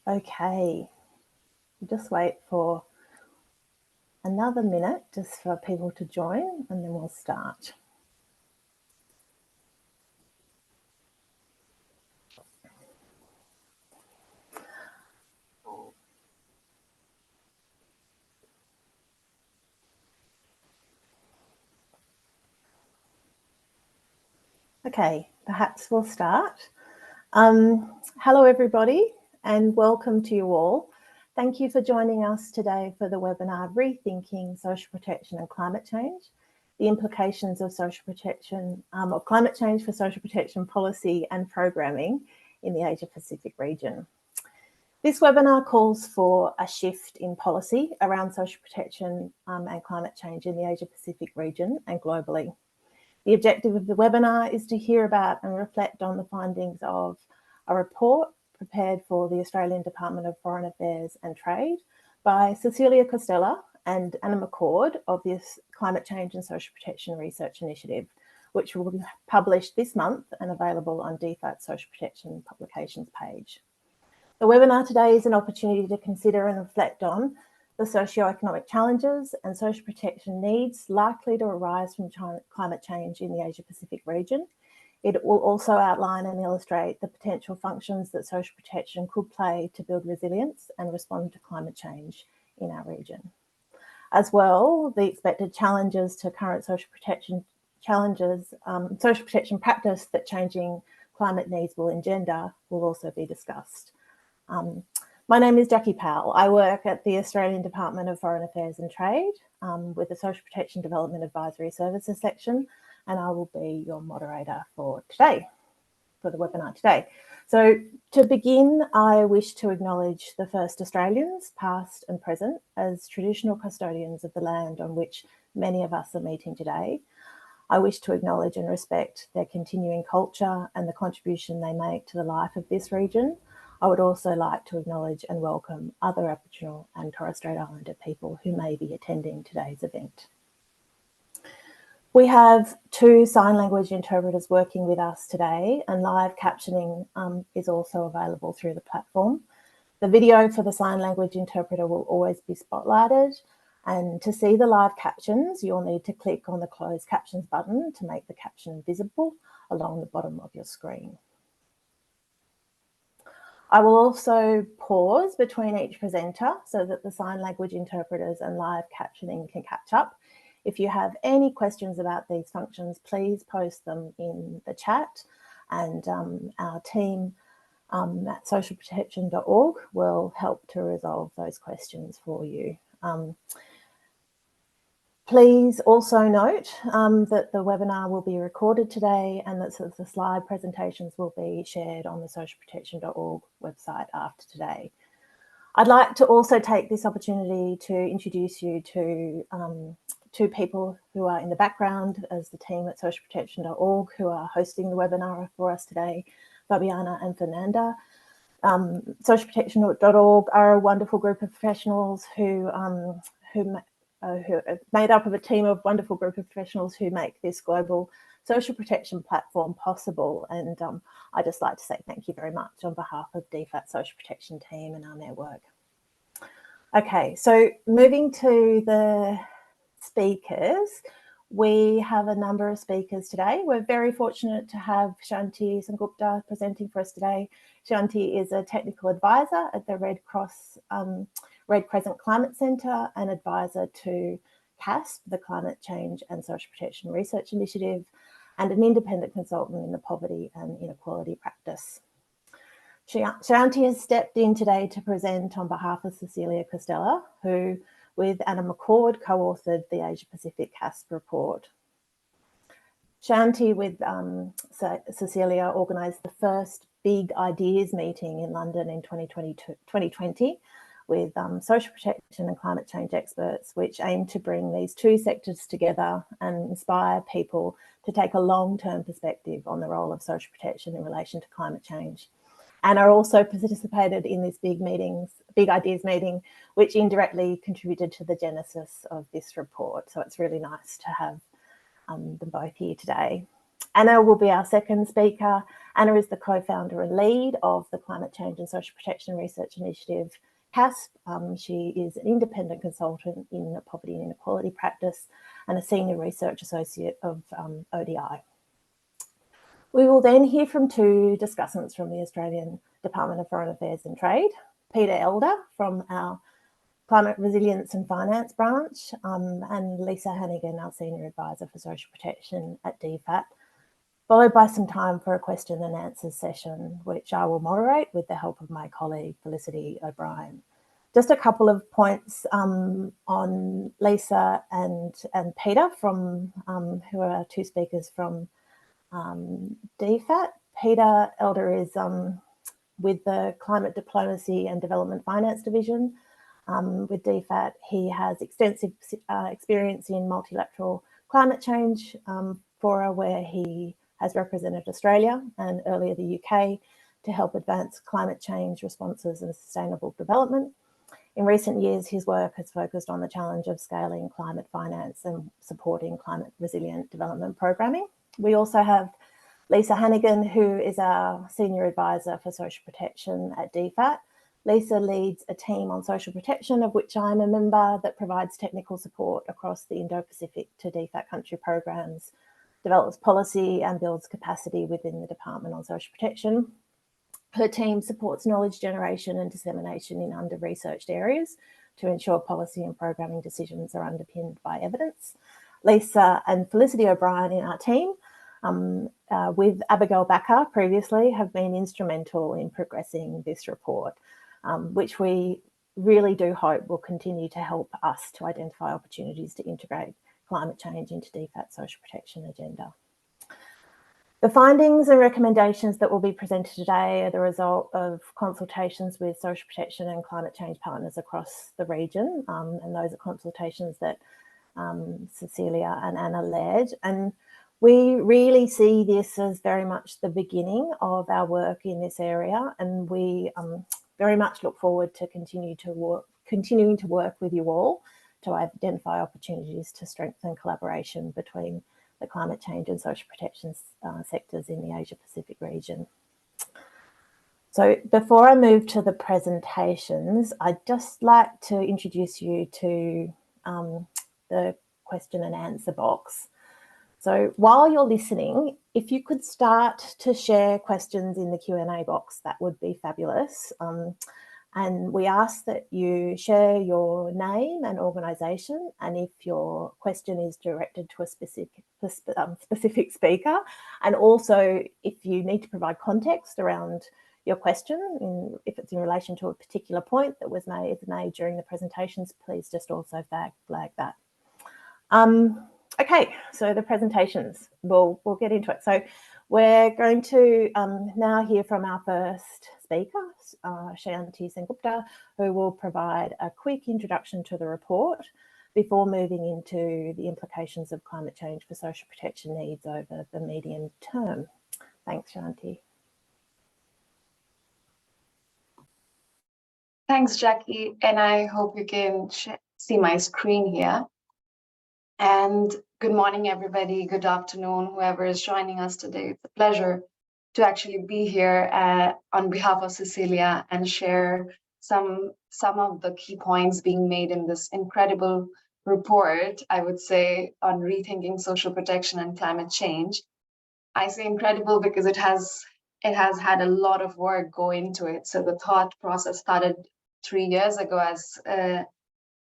Okay, just wait for another minute just for people to join and then we'll start. Okay, perhaps we'll start. Hello everybody and welcome to you all. Thank you for joining us today for the webinar Rethinking Social Protection and Climate Change, the implications of social protection or climate change for social protection policy and programming in the Asia Pacific region. This webinar calls for a shift in policy around social protection and climate change in the Asia Pacific region and globally. The objective of the webinar is to hear about and reflect on the findings of a report prepared for the Australian Department of Foreign Affairs and Trade by Cecilia Costella and Anna McCord of the Climate Change and Social Protection Research Initiative, which will be published this month and available on DFAT's Social Protection Publications page. The webinar today is an opportunity to consider and reflect on the socio-economic challenges and social protection needs likely to arise from climate change in the Asia Pacific region. It will also outline and illustrate the potential functions that social protection could play to build resilience and respond to climate change in our region. As well, the expected challenges to current social protection practice that changing climate needs will engender will also be discussed. My name is Jackie Powell. I work at the Australian Department of Foreign Affairs and Trade with the Social Protection Development Advisory Services section, and I will be your moderator for today, for the webinar today. So to begin, I wish to acknowledge the first Australians, past and present, as traditional custodians of the land on which many of us are meeting today. I wish to acknowledge and respect their continuing culture and the contribution they make to the life of this region. I would also like to acknowledge and welcome other Aboriginal and Torres Strait Islander people who may be attending today's event. We have 2 sign language interpreters working with us today, and live captioning is also available through the platform. The video for the sign language interpreter will always be spotlighted, and to see the live captions, you'll need to click on the close captions button to make the caption visible along the bottom of your screen. I will also pause between each presenter so that the sign language interpreters and live captioning can catch up. If you have any questions about these functions, please post them in the chat, and our team at socialprotection.org will help to resolve those questions for you. Please also note that the webinar will be recorded today and that the slide presentations will be shared on the socialprotection.org website after today. I'd like to also take this opportunity to introduce you to 2 people who are in the background as the team at socialprotection.org who are hosting the webinar for us today, Fabiana and Fernanda. Socialprotection.org are a wonderful group of professionals who are made up of a team of wonderful group of professionals who make this global social protection platform possible. And I'd just like to say thank you very much on behalf of DFAT's social protection team and our network. Okay, so moving to the speakers, we have a number of speakers today. We're very fortunate to have Sayanti Sengupta presenting for us today. Sayanti is a technical advisor at the Red Crescent Climate Centre and advisor to CCASP, the Climate Change and Social Protection Research Initiative, and an independent consultant in the poverty and inequality practice. Sayanti has stepped in today to present on behalf of Cecilia Costella, who, with Anna McCord, co-authored the Asia Pacific CASP report. Sayanti, with Cecilia, organised the first big ideas meeting in London in 2020 with social protection and climate change experts, which aim to bring these 2 sectors together and inspire people to take a long-term perspective on the role of social protection in relation to climate change. And are also participated in this big ideas meeting, which indirectly contributed to the genesis of this report. So it's really nice to have them both here today. Anna will be our second speaker. Anna is the co-founder and lead of the Climate Change and Social Protection Research Initiative, CCASP. She is an independent consultant in poverty and inequality practice and a senior research associate of ODI. We will then hear from two discussants from the Australian Department of Foreign Affairs and Trade, Peter Elder from our Climate Resilience and Finance branch, and Lisa Hannigan, our Senior Advisor for Social Protection at DFAT, followed by some time for a question and answers session, which I will moderate with the help of my colleague, Felicity O'Brien. Just a couple of points on Lisa and Peter, from who are our two speakers from DFAT. Peter Elder is with the Climate Diplomacy and Development Finance Division. With DFAT, he has extensive experience in multilateral climate change fora, where he has represented Australia and earlier the UK to help advance climate change responses and sustainable development. In recent years, his work has focused on the challenge of scaling climate finance and supporting climate resilient development programming. We also have Lisa Hannigan, who is our Senior Advisor for Social Protection at DFAT. Lisa leads a team on social protection, of which I'm a member, that provides technical support across the Indo-Pacific to DFAT country programs, develops policy and builds capacity within the Department on Social Protection. Her team supports knowledge generation and dissemination in under-researched areas to ensure policy and programming decisions are underpinned by evidence. Lisa and Felicity O'Brien in our team, with Abigail Bakker previously, have been instrumental in progressing this report, which we really do hope will continue to help us to identify opportunities to integrate climate change into DFAT's social protection agenda. The findings and recommendations that will be presented today are the result of consultations with social protection and climate change partners across the region, and those are consultations that Cecilia and Anna led. And we really see this as very much the beginning of our work in this area, and we very much look forward to continuing to work with you all to identify opportunities to strengthen collaboration between the climate change and social protection sectors in the Asia Pacific region. So before I move to the presentations, I'd just like to introduce you to the question and answer box. So while you're listening, if you could start to share questions in the Q&A box, that would be fabulous. And we ask that you share your name and organisation, and if your question is directed to a specific speaker, and also if you need to provide context around your question, if it's in relation to a particular point that was made during the presentations, please just also flag that. Okay, so the presentations, we'll get into it. So we're going to now hear from our first speaker, Sayanti Sengupta, who will provide a quick introduction to the report before moving into the implications of climate change for social protection needs over the medium term. Thanks, Sayanti. Thanks, Jackie, and I hope you can see my screen here. And good morning, everybody. Good afternoon, whoever is joining us today. It's a pleasure to actually be here on behalf of Cecilia and share some of the key points being made in this incredible report, I would say, on rethinking social protection and climate change. I say incredible because it has had a lot of work go into it. So the thought process started 3 years ago,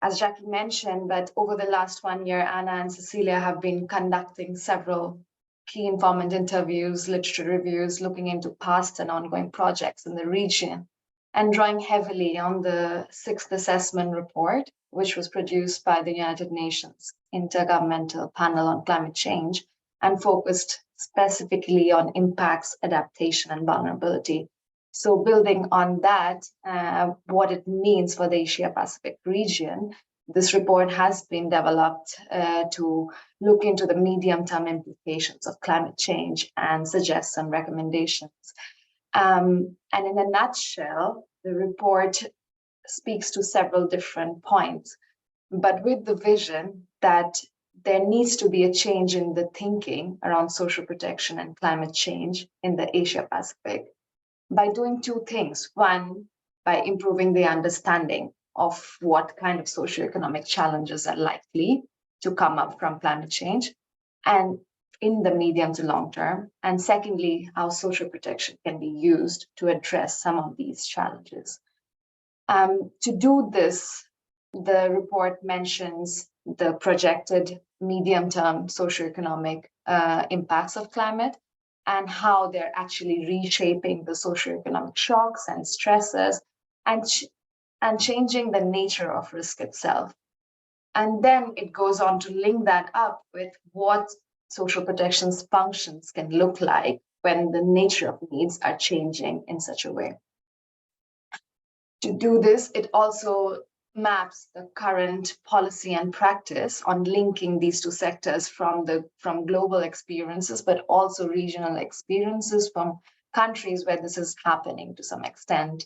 as Jackie mentioned, but over the last 1 year, Anna and Cecilia have been conducting several key informant interviews, literature reviews, looking into past and ongoing projects in the region, and drawing heavily on the 6th assessment report, which was produced by the United Nations Intergovernmental Panel on Climate Change and focused specifically on impacts, adaptation, and vulnerability. So building on that, what it means for the Asia-Pacific region, this report has been developed to look into the medium-term implications of climate change and suggest some recommendations. And in a nutshell, the report speaks to several different points, but with the vision that there needs to be a change in the thinking around social protection and climate change in the Asia Pacific by doing two things. One, by improving the understanding of what kind of socioeconomic challenges are likely to come up from climate change and in the medium to long term. And secondly, how social protection can be used to address some of these challenges. To do this, the report mentions the projected medium-term socioeconomic impacts of climate and how they're actually reshaping the socioeconomic shocks and stresses and changing the nature of risk itself. And then it goes on to link that up with what social protection's functions can look like when the nature of needs are changing in such a way. To do this, it also maps the current policy and practice on linking these two sectors from global experiences, but also regional experiences from countries where this is happening to some extent.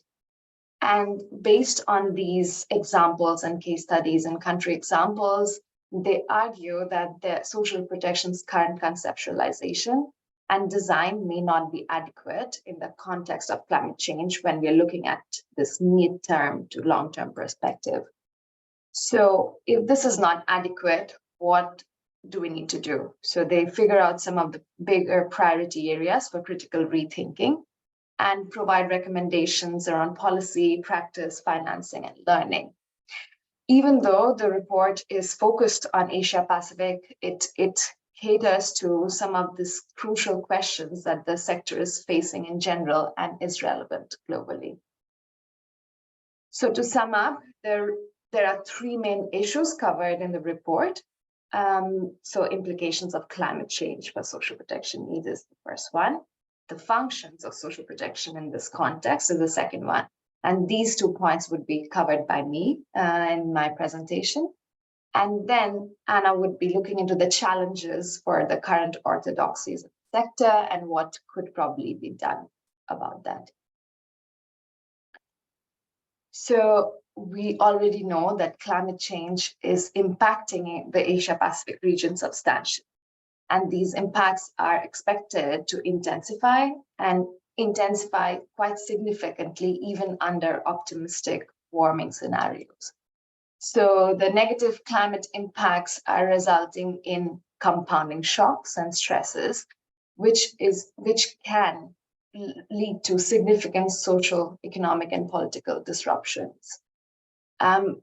And based on these examples and case studies and country examples, they argue that the social protection's current conceptualization and design may not be adequate in the context of climate change when we're looking at this mid-term to long-term perspective. So if this is not adequate, what do we need to do? So they figure out some of the bigger priority areas for critical rethinking and provide recommendations around policy, practice, financing, and learning. Even though the report is focused on Asia Pacific, it caters to some of these crucial questions that the sector is facing in general and is relevant globally. So to sum up, there are three main issues covered in the report. So implications of climate change for social protection needs is the first one. The functions of social protection in this context is the second one. And these 2 points would be covered by me in my presentation. And then Anna would be looking into the challenges for the current orthodoxies of the sector and what could probably be done about that. So we already know that climate change is impacting the Asia Pacific region substantially. And these impacts are expected to intensify quite significantly, even under optimistic warming scenarios. So the negative climate impacts are resulting in compounding shocks and stresses, which can lead to significant social, economic, and political disruptions.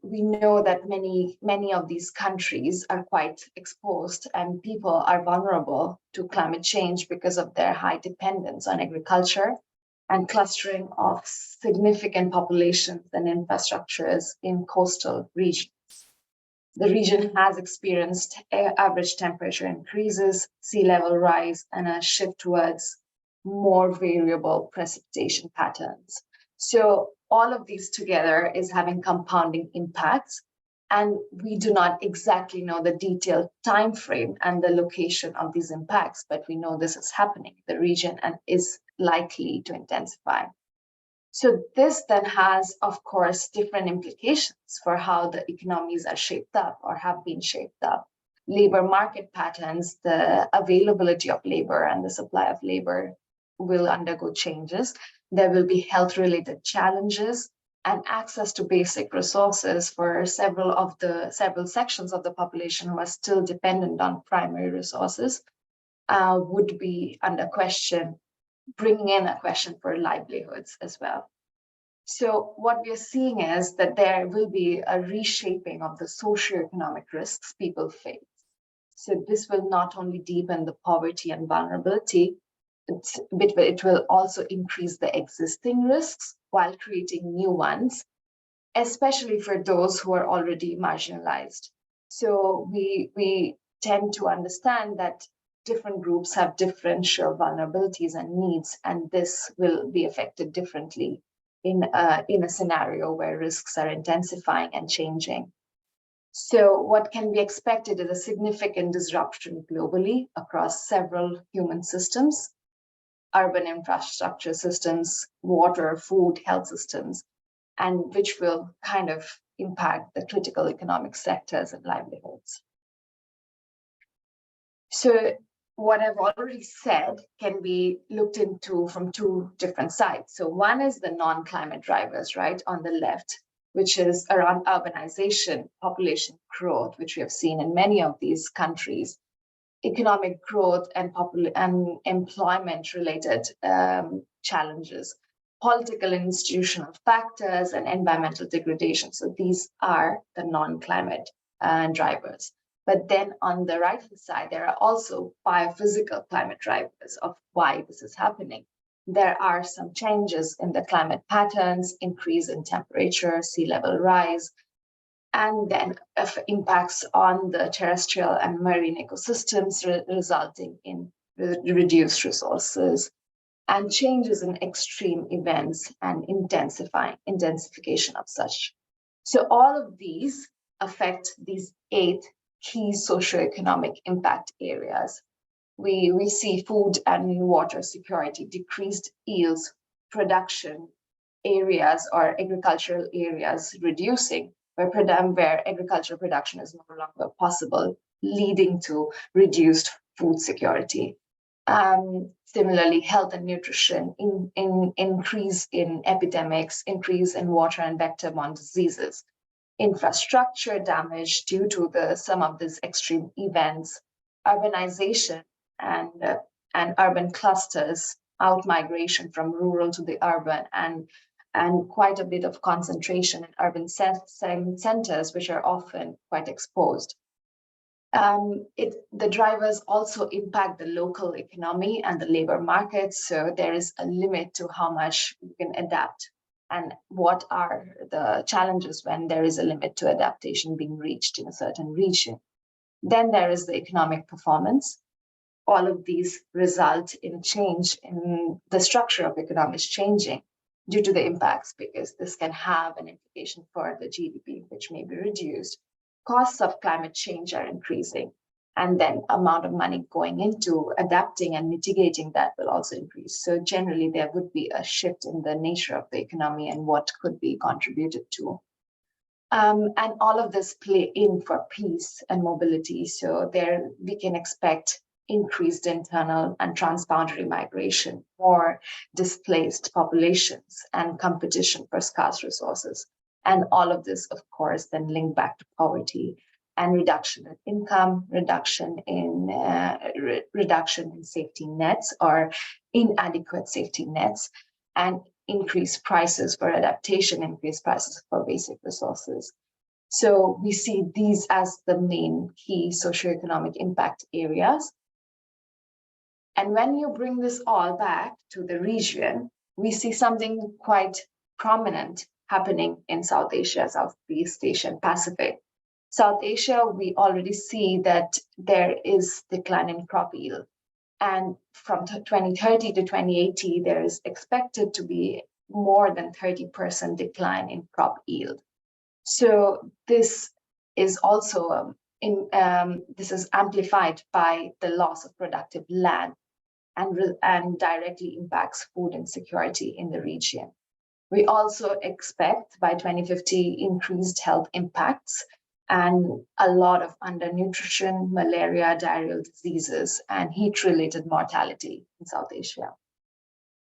We know that many of these countries are quite exposed and people are vulnerable to climate change because of their high dependence on agriculture and clustering of significant populations and infrastructures in coastal regions. The region has experienced average temperature increases, sea level rise, and a shift towards more variable precipitation patterns. So all of these together is having compounding impacts, and we do not exactly know the detailed time frame and the location of these impacts, but we know this is happening in the region and is likely to intensify. So this then has, of course, different implications for how the economies are shaped up or have been shaped up. Labor market patterns, the availability of labor and the supply of labor will undergo changes. There will be health-related challenges, and access to basic resources for several sections of the population who are still dependent on primary resources would be under question, bringing in a question for livelihoods as well. So what we are seeing is that there will be a reshaping of the socioeconomic risks people face. So this will not only deepen the poverty and vulnerability, but it will also increase the existing risks while creating new ones, especially for those who are already marginalized. So we tend to understand that different groups have differential vulnerabilities and needs, and this will be affected differently in a scenario where risks are intensifying and changing. So what can be expected is a significant disruption globally across several human systems, urban infrastructure systems, water, food, health systems, and which will kind of impact the critical economic sectors and livelihoods. So what I've already said can be looked into from two different sides. So one is the non-climate drivers, right, on the left, which is around urbanization, population growth, which we have seen in many of these countries, economic growth and employment-related challenges, political and institutional factors, and environmental degradation. So these are the non-climate drivers. But then on the right-hand side, there are also biophysical climate drivers of why this is happening. There are some changes in the climate patterns, increase in temperature, sea level rise, and then impacts on the terrestrial and marine ecosystems, resulting in reduced resources, and changes in extreme events and intensification of such. So all of these affect these 8 key socioeconomic impact areas. We see food and water security, decreased yields, production areas or agricultural areas reducing, where agricultural production is no longer possible, leading to reduced food security. Similarly, health and nutrition, increase in epidemics, increase in water and vector-borne diseases, infrastructure damage due to some of these extreme events, urbanization and urban clusters, out-migration from rural to the urban, and quite a bit of concentration in urban centers, which are often quite exposed. The drivers also impact the local economy and the labor market, so there is a limit to how much you can adapt and what are the challenges when there is a limit to adaptation being reached in a certain region. Then there is the economic performance. All of these result in change in the structure of economies changing due to the impacts, because this can have an implication for the GDP, which may be reduced. Costs of climate change are increasing, and then amount of money going into adapting and mitigating that will also increase. So generally, there would be a shift in the nature of the economy and what could be contributed to. And all of this play in for peace and mobility. So there we can expect increased internal and transboundary migration, more displaced populations, and competition for scarce resources. And all of this, of course, then linked back to poverty and reduction in income, reduction in safety nets or inadequate safety nets, and increased prices for adaptation, increased prices for basic resources. So we see these as the main key socioeconomic impact areas. And when you bring this all back to the region, we see something quite prominent happening in South Asia, Southeast Asia, and Pacific. South Asia, we already see that there is decline in crop yield. And from 2030 to 2080, there is expected to be more than 30% decline in crop yield. So this is also this is amplified by the loss of productive land and directly impacts food insecurity in the region. We also expect by 2050 increased health impacts and a lot of undernutrition, malaria, diarrheal diseases, and heat-related mortality in South Asia.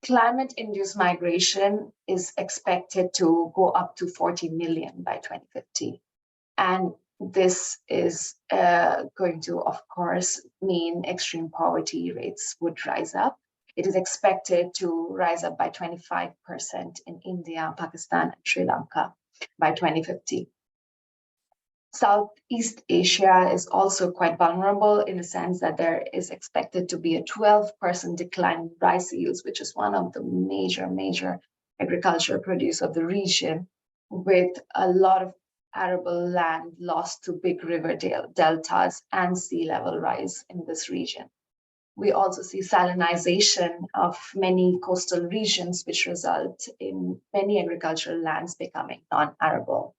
Climate-induced migration is expected to go up to 40 million by 2050. And this is going to, of course, mean extreme poverty rates would rise up. It is expected to rise up by 25% in India, Pakistan, and Sri Lanka by 2050. Southeast Asia is also quite vulnerable in the sense that there is expected to be a 12% decline in rice yields, which is one of the major agricultural produce of the region, with a lot of arable land lost to big river deltas and sea level rise in this region. We also see salinization of many coastal regions, which result in many agricultural lands becoming non-arable.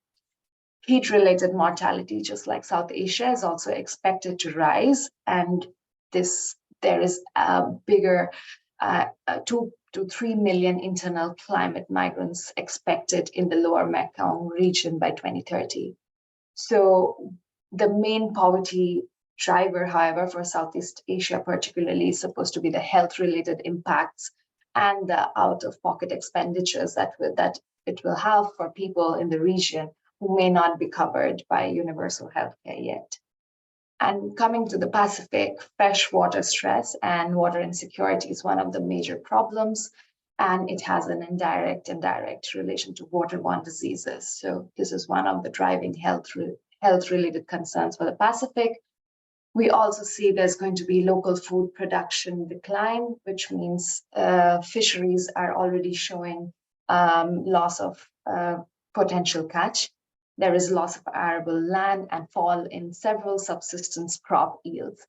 Heat-related mortality, just like South Asia, is also expected to rise, and there is a bigger 2 to 3 million internal climate migrants expected in the lower Mekong region by 2030. So the main poverty driver, however, for Southeast Asia particularly is supposed to be the health-related impacts and the out-of-pocket expenditures that it will have for people in the region who may not be covered by universal healthcare yet. And coming to the Pacific, freshwater stress and water insecurity is one of the major problems, and it has an indirect and direct relation to waterborne diseases. So this is one of the driving health-related concerns for the Pacific. We also see there's going to be local food production decline, which means fisheries are already showing loss of potential catch. There is loss of arable land and fall in several subsistence crop yields.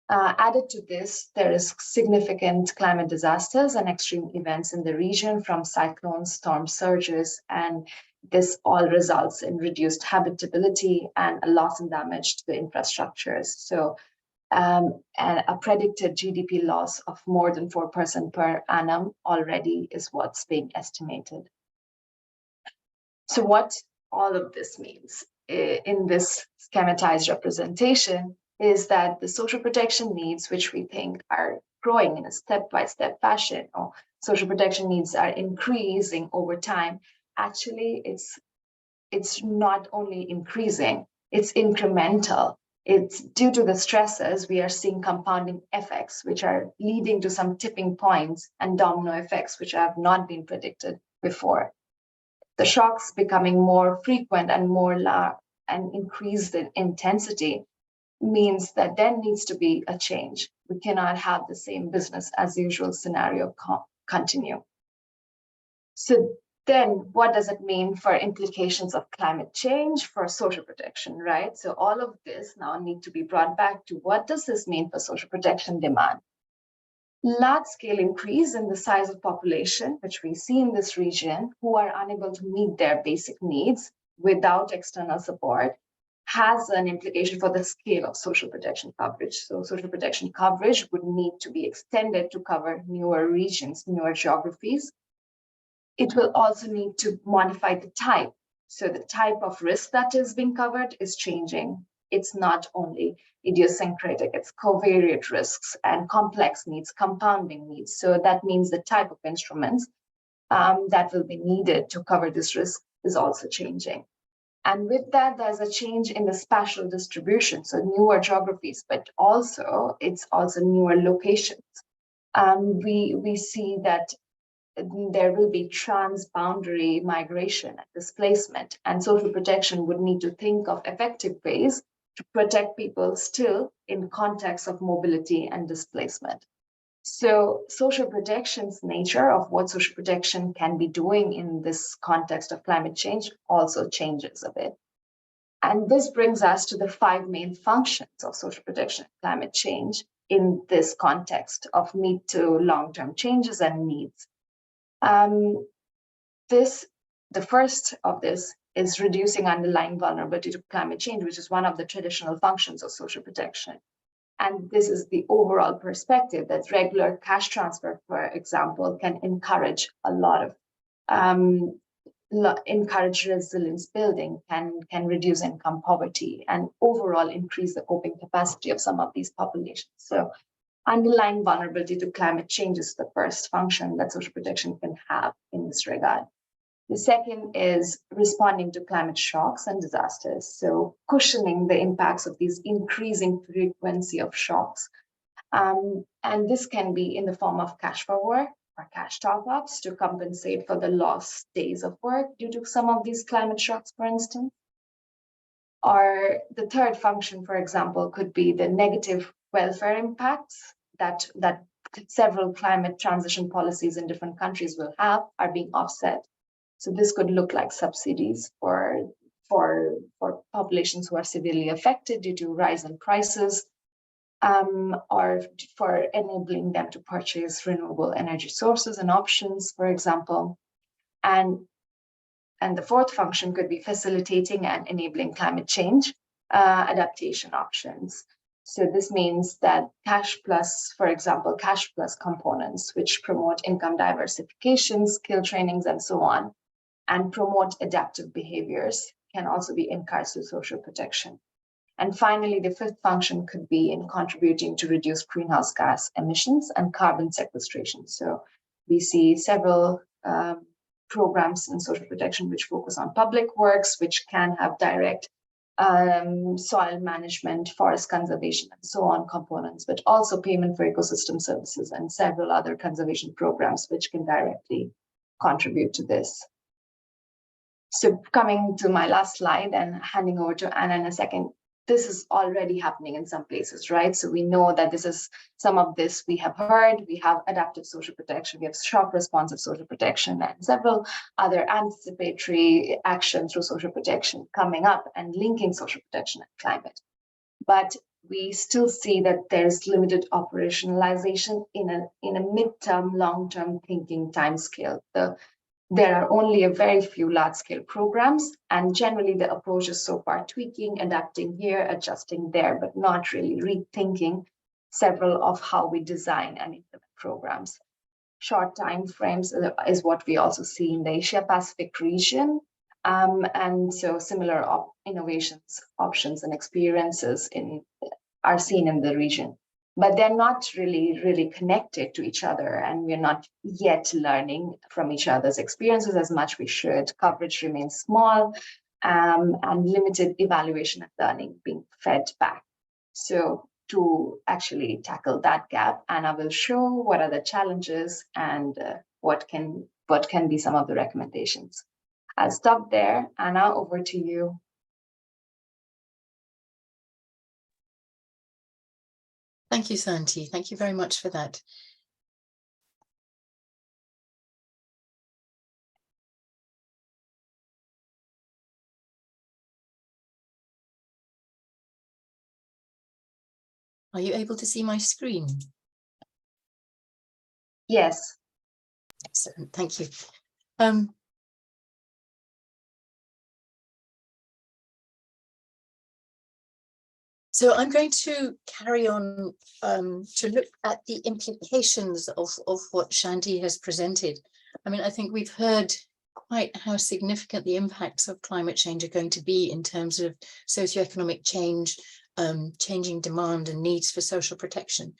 Added to this, there is significant climate disasters and extreme events in the region, from cyclones, storm surges, and this all results in reduced habitability and a loss and damage to the infrastructures. So and a predicted GDP loss of more than 4% per annum already is what's being estimated. So what all of this means in this schematized representation is that the social protection needs, which we think are growing in a step-by-step fashion, or social protection needs are increasing over time, actually it's not only increasing, it's incremental. It's due to the stresses, we are seeing compounding effects, which are leading to some tipping points and domino effects, which have not been predicted before. The shocks becoming more frequent and more and increased in intensity means that there needs to be a change. We cannot have the same business as usual scenario continue. So then what does it mean for implications of climate change for social protection, right? So all of this now need to be brought back to what does this mean for social protection demand? Large-scale increase in the size of population, which we see in this region, who are unable to meet their basic needs without external support, has an implication for the scale of social protection coverage. So social protection coverage would need to be extended to cover newer regions, newer geographies. It will also need to modify the type. So the type of risk that is being covered is changing. It's not only idiosyncratic, it's covariate risks and complex needs, compounding needs. So that means the type of instruments that will be needed to cover this risk is also changing. And with that, there's a change in the spatial distribution, so newer geographies, but also it's also newer locations. We see that there will be transboundary migration and displacement, and social protection would need to think of effective ways to protect people still in context of mobility and displacement. So social protection's nature of what social protection can be doing in this context of climate change also changes a bit. And this brings us to the 5 main functions of social protection and climate change in this context of mid to long-term changes and needs. The first of this is reducing underlying vulnerability to climate change, which is one of the traditional functions of social protection. And this is the overall perspective that regular cash transfer, for example, can encourage a lot of encourage resilience building, can reduce income poverty, and overall increase the coping capacity of some of these populations. So underlying vulnerability to climate change is the first function that social protection can have in this regard. The second is responding to climate shocks and disasters. So cushioning the impacts of these increasing frequency of shocks. And this can be in the form of cash for work or cash top-ups to compensate for the lost days of work due to some of these climate shocks, for instance. Or the third function, for example, could be the negative welfare impacts that several climate transition policies in different countries will have are being offset. So this could look like subsidies for populations who are severely affected due to rise in prices, or for enabling them to purchase renewable energy sources and options, for example. And the fourth function could be facilitating and enabling climate change adaptation options. So this means that cash plus, for example, cash plus components, which promote income diversification, skill trainings, and so on, and promote adaptive behaviors, can also be encouraged through social protection. And finally, the fifth function could be in contributing to reduce greenhouse gas emissions and carbon sequestration. So we see several programs in social protection which focus on public works, which can have direct soil management, forest conservation, and so on components, but also payment for ecosystem services and several other conservation programs which can directly contribute to this. So coming to my last slide and handing over to Anna in a second, this is already happening in some places, right? So we know that this is some of this we have heard. We have adaptive social protection, we have shock responsive social protection, and several other anticipatory actions through social protection coming up and linking social protection and climate. But we still see that there's limited operationalization in a midterm, long-term thinking timescale. There are only a very few large-scale programs, and generally the approach is so far tweaking, adapting here, adjusting there, but not really rethinking several of how we design and implement programs. Short time frames is what we also see in the Asia-Pacific region, and so similar innovations, options, and experiences are seen in the region. But they're not really connected to each other, and we're not yet learning from each other's experiences as much we should. Coverage remains small, and limited evaluation and learning being fed back. So to actually tackle that gap, Anna will show what are the challenges and what can be some of the recommendations. I'll stop there. Anna, over to you. Thank you, Sayanti. Thank you very much for that. Are you able to see my screen? Yes. Excellent, thank you. So I'm going to carry on to look at the implications of what Sayanti has presented. I mean, I think we've heard quite how significant the impacts of climate change are going to be in terms of socioeconomic change, changing demand and needs for social protection.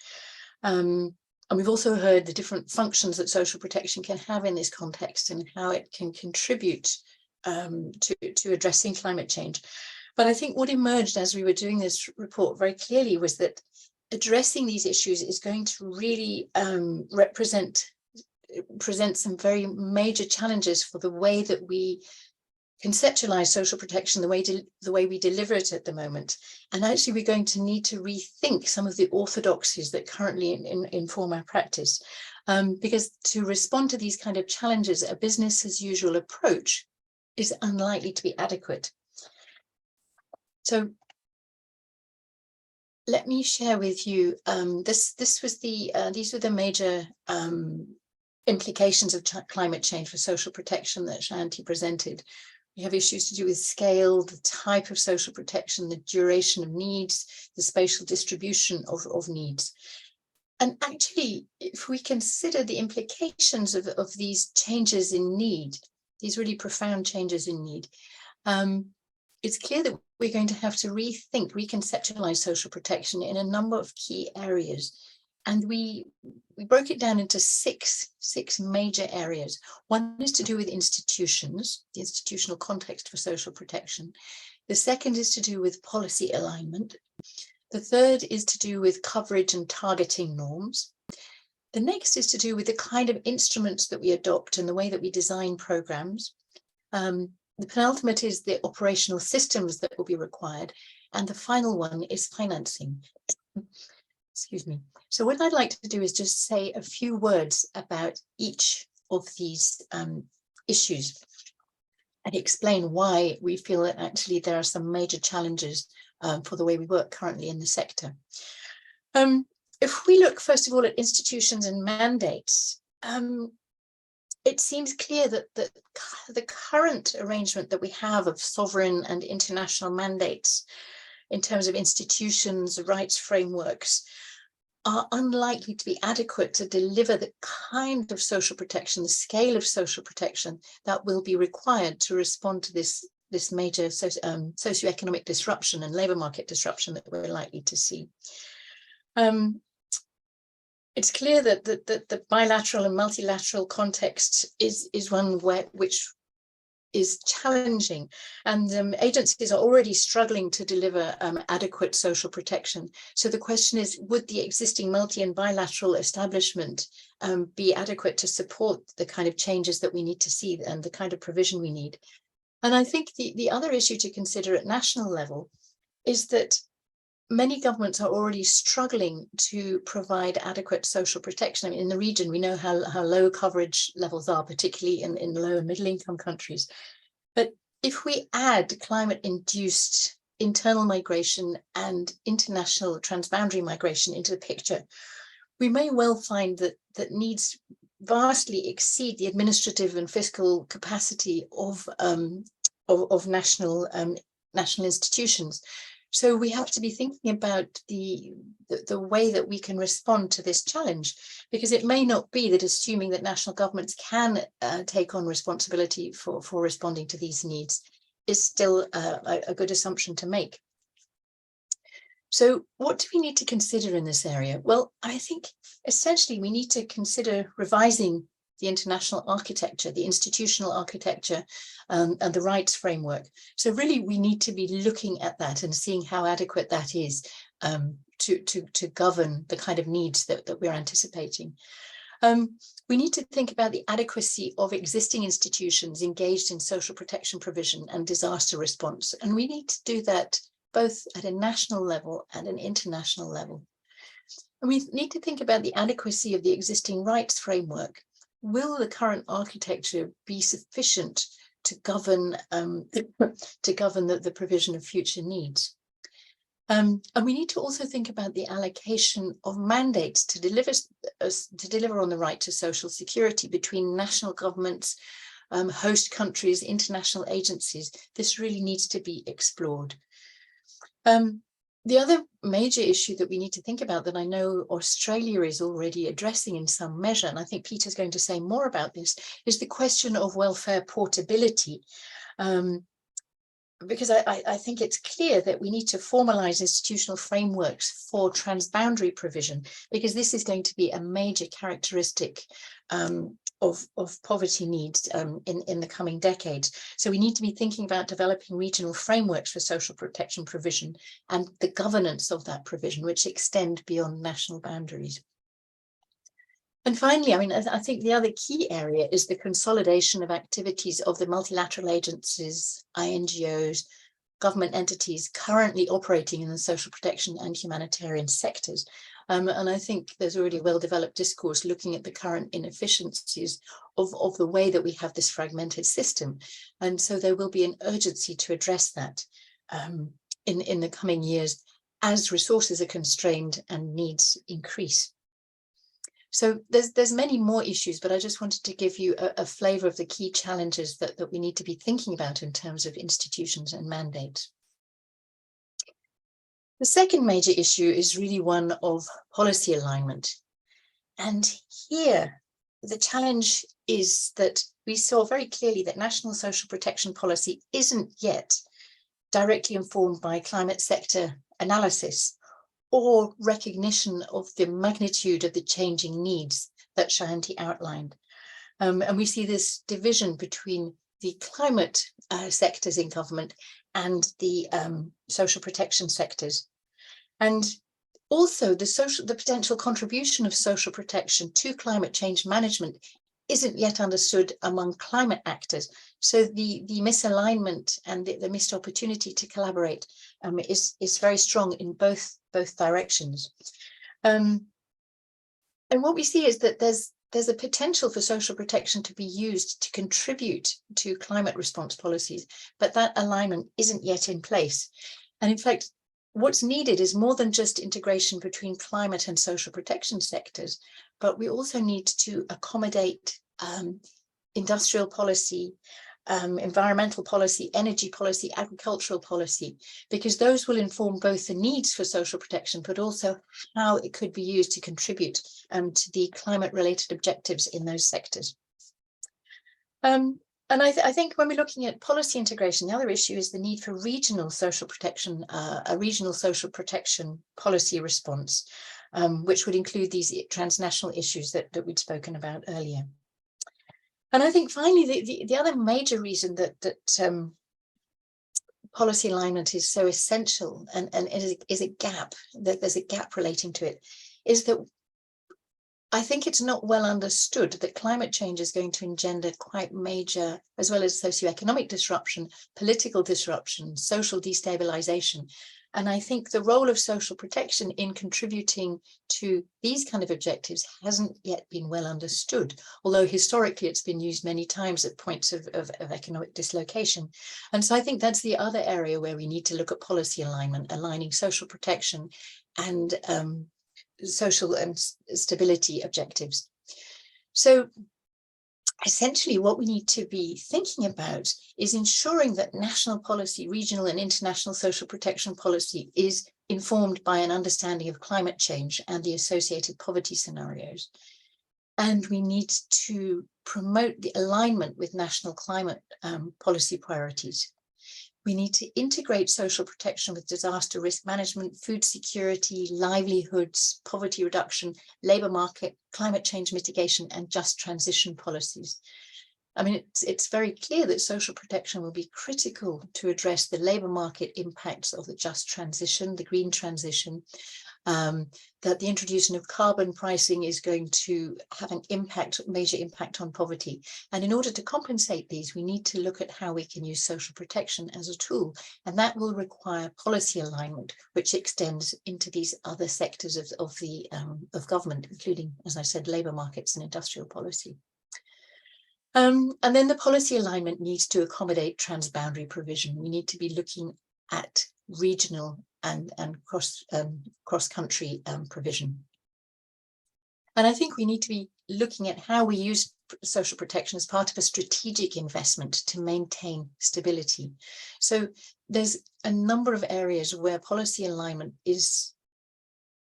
And we've also heard the different functions that social protection can have in this context and how it can contribute to addressing climate change. But I think what emerged as we were doing this report very clearly was that addressing these issues is going to really present some very major challenges for the way that we conceptualize social protection, the way we deliver it at the moment. And actually, we're going to need to rethink some of the orthodoxies that currently inform our practice. Because to respond to these kind of challenges, a business as usual approach is unlikely to be adequate. So let me share with you, these were the major implications of climate change for social protection that Sayanti presented. We have issues to do with scale, the type of social protection, the duration of needs, the spatial distribution of needs. And actually, if we consider the implications of these changes in need, these really profound changes in need, it's clear that we're going to have to rethink, reconceptualize social protection in a number of key areas. And we broke it down into six major areas. One is to do with institutions, the institutional context for social protection. The second is to do with policy alignment. The third is to do with coverage and targeting norms. The next is to do with the kind of instruments that we adopt and the way that we design programs. The penultimate is the operational systems that will be required. And the final one is financing. Excuse me. So what I'd like to do is just say a few words about each of these issues and explain why we feel that actually there are some major challenges for the way we work currently in the sector. If we look first of all at institutions and mandates, it seems clear that the current arrangement that we have of sovereign and international mandates in terms of institutions, rights frameworks, are unlikely to be adequate to deliver the kind of social protection, the scale of social protection that will be required to respond to this this major socio-economic disruption and labour market disruption that we're likely to see. It's clear that the bilateral and multilateral context is one which is challenging, and agencies are already struggling to deliver adequate social protection. So the question is, would the existing multi and bilateral establishment be adequate to support the kind of changes that we need to see and the kind of provision we need? And I think the other issue to consider at national level is that many governments are already struggling to provide adequate social protection. I mean, in the region, we know how low coverage levels are, particularly in low and middle income countries. But if we add climate-induced internal migration and international transboundary migration into the picture, we may well find that needs vastly exceed the administrative and fiscal capacity of national institutions. So we have to be thinking about the way that we can respond to this challenge, because it may not be that assuming that national governments can take on responsibility for responding to these needs is still a good assumption to make. So what do we need to consider in this area? Well, I think essentially we need to consider revising the international architecture, the institutional architecture, and the rights framework. So really, we need to be looking at that and seeing how adequate that is to govern the kind of needs that we're anticipating. We need to think about the adequacy of existing institutions engaged in social protection provision and disaster response. And we need to do that both at a national level and an international level. And we need to think about the adequacy of the existing rights framework. Will the current architecture be sufficient to govern the provision of future needs? And we need to also think about the allocation of mandates to deliver on the right to social security between national governments, host countries, international agencies. This really needs to be explored. The other major issue that we need to think about that I know Australia is already addressing in some measure, and I think Peter's going to say more about this, is the question of welfare portability. Because I think it's clear that we need to formalize institutional frameworks for transboundary provision, because this is going to be a major characteristic of poverty needs in the coming decades. So we need to be thinking about developing regional frameworks for social protection provision and the governance of that provision, which extend beyond national boundaries. And finally, I mean, I think the other key area is the consolidation of activities of the multilateral agencies, INGOs, government entities currently operating in the social protection and humanitarian sectors. And I think there's already a well-developed discourse looking at the current inefficiencies of the way that we have this fragmented system. And so there will be an urgency to address that in the coming years as resources are constrained and needs increase. So there's many more issues, but I just wanted to give you a flavour of the key challenges that we need to be thinking about in terms of institutions and mandates. The second major issue is really one of policy alignment. And here, the challenge is that we saw very clearly that national social protection policy isn't yet directly informed by climate sector analysis or recognition of the magnitude of the changing needs that Sayanti outlined. And we see this division between the climate sectors in government and the social protection sectors. And also the potential contribution of social protection to climate change management isn't yet understood among climate actors. So the misalignment and the missed opportunity to collaborate is very strong in both directions. And what we see is that there's a potential for social protection to be used to contribute to climate response policies, but that alignment isn't yet in place. And in fact, what's needed is more than just integration between climate and social protection sectors, but we also need to accommodate industrial policy, environmental policy, energy policy, agricultural policy, because those will inform both the needs for social protection, but also how it could be used to contribute to the climate-related objectives in those sectors. And And I think when we're looking at policy integration, the other issue is the need for regional social protection, a regional social protection policy response, which would include these transnational issues that we'd spoken about earlier. And I think finally, the other major reason that policy alignment is so essential and is a gap, that there's a gap relating to it, is that I think it's not well understood that climate change is going to engender quite major, as well as socio-economic disruption, political disruption, social destabilization. And I think the role of social protection in contributing to these kind of objectives hasn't yet been well understood, although historically it's been used many times at points of economic dislocation. And so I think that's the other area where we need to look at policy alignment, aligning social protection and social and stability objectives. So essentially what we need to be thinking about is ensuring that national policy, regional and international social protection policy is informed by an understanding of climate change and the associated poverty scenarios. And we need to promote the alignment with national climate policy priorities. We need to integrate social protection with disaster risk management, food security, livelihoods, poverty reduction, labour market, climate change mitigation, and just transition policies. I mean, it's very clear that social protection will be critical to address the labour market impacts of the just transition, the green transition, that the introduction of carbon pricing is going to have an impact, major impact on poverty. And in order to compensate these, we need to look at how we can use social protection as a tool. And that will require policy alignment, which extends into these other sectors of government, including, as I said, labour markets and industrial policy. And then the policy alignment needs to accommodate transboundary provision. We need to be looking at regional and cross-country provision. And I think we need to be looking at how we use social protection as part of a strategic investment to maintain stability. So there's a number of areas where policy alignment is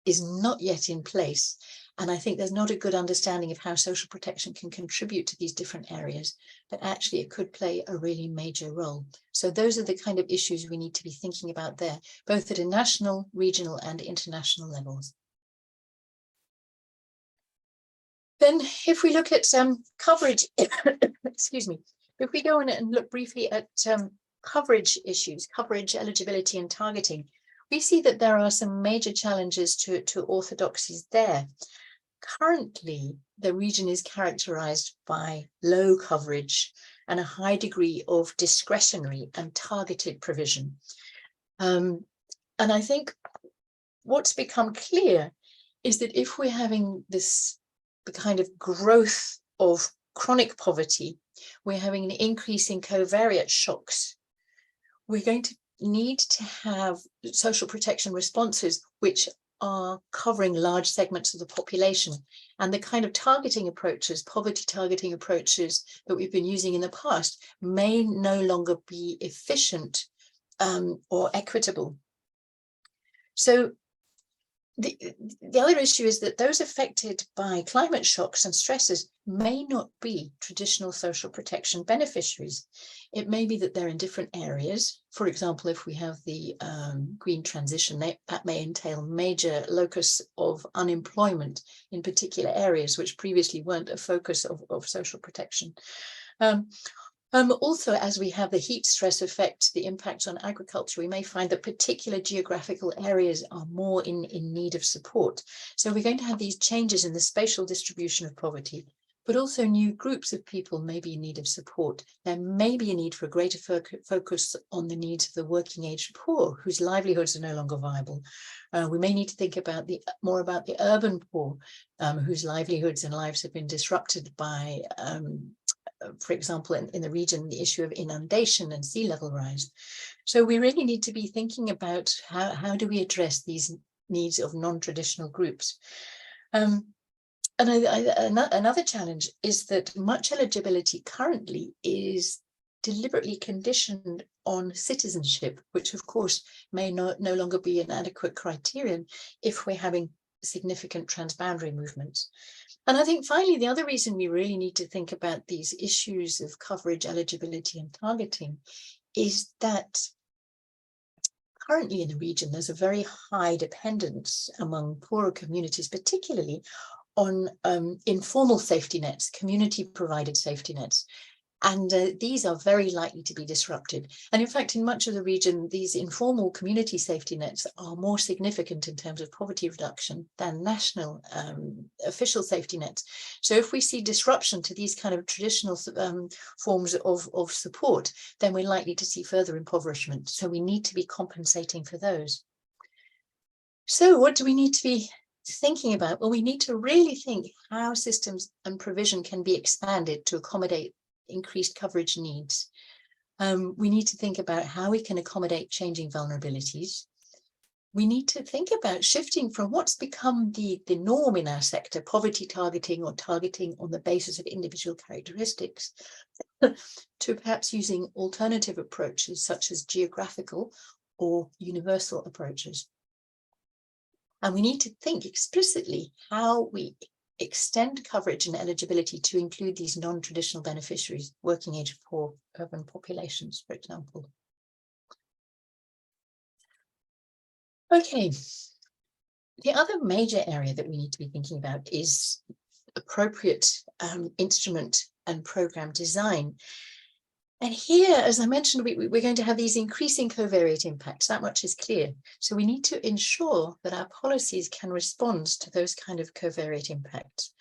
not yet in place. And I think there's not a good understanding of how social protection can contribute to these different areas, but actually it could play a really major role. So those are the kind of issues we need to be thinking about there, both at a national, regional, and international levels. Then if we look at coverage, excuse me, if we go on and look briefly at coverage issues, coverage, eligibility, and targeting, we see that there are some major challenges to orthodoxies there. Currently, the region is characterized by low coverage and a high degree of discretionary and targeted provision. And I think what's become clear is that if we're having the kind of growth of chronic poverty, we're having an increase in covariate shocks, we're going to need to have social protection responses which are covering large segments of the population, and the kind of targeting approaches, poverty targeting approaches that we've been using in the past may no longer be efficient or equitable. So the other issue is that those affected by climate shocks and stresses may not be traditional social protection beneficiaries. It may be that they're in different areas. For example, if we have the green transition, that may entail major locus of unemployment in particular areas, which previously weren't a focus of social protection. Also, as we have the heat stress effect, the impact on agriculture, we may find that particular geographical areas are more in need of support. So we're going to have these changes in the spatial distribution of poverty, but also new groups of people may be in need of support. There may be a need for a greater focus on the needs of the working age poor, whose livelihoods are no longer viable. We may need to think about more about the urban poor, whose livelihoods and lives have been disrupted by for example, in the region, the issue of inundation and sea level rise. So we really need to be thinking about how do we address these needs of non-traditional groups. And another challenge is that much eligibility currently is deliberately conditioned on citizenship, which of course may no longer be an adequate criterion if we're having significant transboundary movements. And I think finally, the other reason we really need to think about these issues of coverage, eligibility and targeting is that currently in the region, there's a very high dependence among poorer communities, particularly on informal safety nets, community provided safety nets. And these are very likely to be disrupted. And in fact, in much of the region, these informal community safety nets are more significant in terms of poverty reduction than national official safety nets. So if we see disruption to these kind of traditional forms of support, then we're likely to see further impoverishment. So we need to be compensating for those. So what do we need to be thinking about? Well, we need to really think how systems and provision can be expanded to accommodate increased coverage needs. We need to think about how we can accommodate changing vulnerabilities. We need to think about shifting from what's become the norm in our sector, poverty targeting or targeting on the basis of individual characteristics, to perhaps using alternative approaches such as geographical or universal approaches. And we need to think explicitly how we extend coverage and eligibility to include these non-traditional beneficiaries, working age poor urban populations, for example. Okay, the other major area that we need to be thinking about is appropriate instrument and program design. And here, as I mentioned, we're going to have these increasing covariate impacts. That much is clear. So we need to ensure that our policies can respond to those kind of covariate impacts.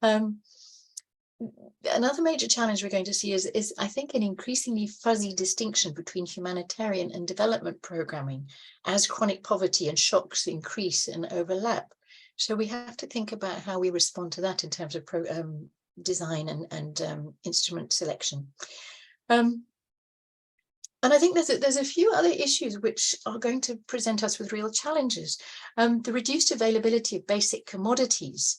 Another major challenge we're going to see is, I think, an increasingly fuzzy distinction between humanitarian and development programming as chronic poverty and shocks increase and overlap. So we have to think about how we respond to that in terms of design and instrument selection. And I think there's a few other issues which are going to present us with real challenges. The reduced availability of basic commodities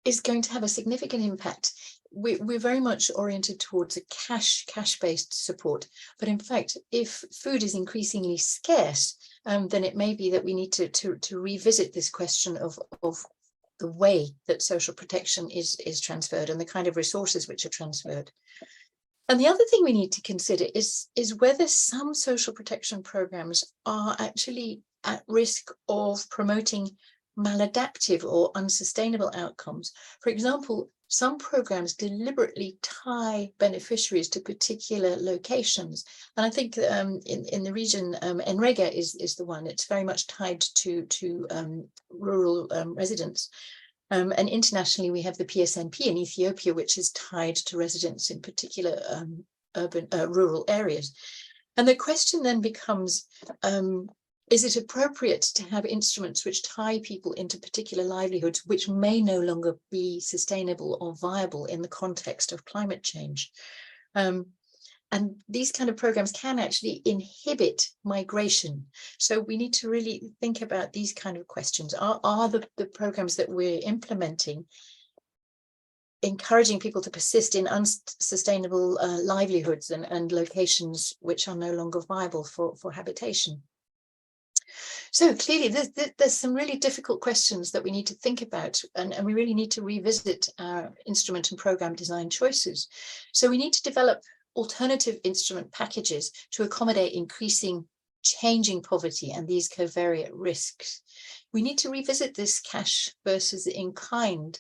is going to have a significant impact. We're very much oriented towards a cash-based support, but in fact, if food is increasingly scarce, then it may be that we need to revisit this question of the way that social protection is transferred and the kind of resources which are transferred. And the other thing we need to consider is whether some social protection programs are actually at risk of promoting maladaptive or unsustainable outcomes. For example, some programs deliberately tie beneficiaries to particular locations. And I think in the region, Enrega is the one. It's very much tied to rural residents. And internationally, we have the PSNP in Ethiopia, which is tied to residents in particular urban, rural areas. And the question then becomes, is it appropriate to have instruments which tie people into particular livelihoods which may no longer be sustainable or viable in the context of climate change? And these kind of programs can actually inhibit migration. So we need to really think about these kind of questions. Are the programs that we're implementing encouraging people to persist in unsustainable livelihoods and locations which are no longer viable for habitation? So clearly there's some really difficult questions that we need to think about, and we really need to revisit our instrument and program design choices. So we need to develop alternative instrument packages to accommodate increasing changing poverty and these covariate risks. We need to revisit this cash versus in kind.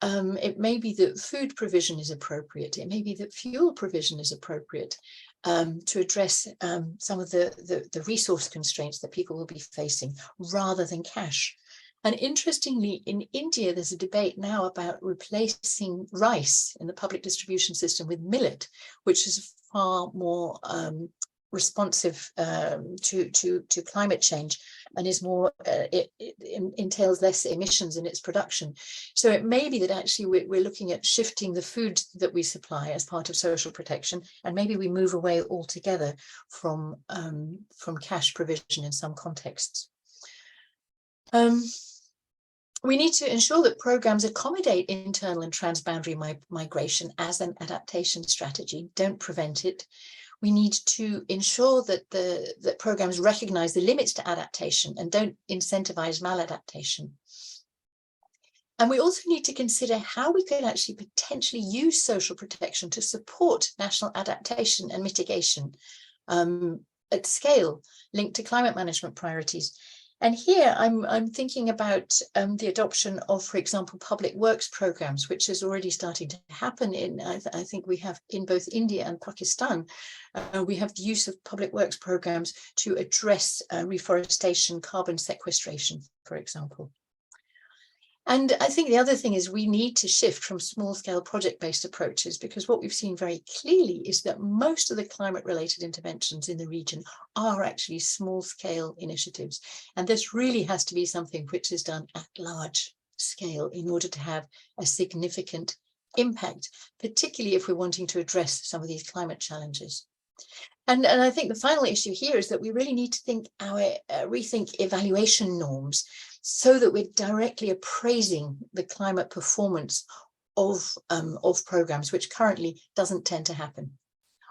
It may be that food provision is appropriate. It may be that fuel provision is appropriate to address some of the resource constraints that people will be facing rather than cash. And interestingly, in India, there's a debate now about replacing rice in the public distribution system with millet, which is far more responsive to climate change and is more, it entails less emissions in its production. So it may be that actually we're looking at shifting the food that we supply as part of social protection, and maybe we move away altogether from cash provision in some contexts. We need to ensure that programs accommodate internal and transboundary migration as an adaptation strategy, don't prevent it. We need to ensure that that programs recognize the limits to adaptation and don't incentivize maladaptation. And we also need to consider how we could actually potentially use social protection to support national adaptation and mitigation at scale, linked to climate management priorities. And here I'm thinking about the adoption of, for example, public works programs, which is already starting to happen in, I think we have in both India and Pakistan. We have the use of public works programs to address reforestation, carbon sequestration, for example. And I think the other thing is we need to shift from small-scale project-based approaches, because what we've seen very clearly is that most of the climate-related interventions in the region are actually small-scale initiatives. And this really has to be something which is done at large scale in order to have a significant impact, particularly if we're wanting to address some of these climate challenges. And I think the final issue here is that we really need to rethink evaluation norms, so that we're directly appraising the climate performance of programs, which currently doesn't tend to happen.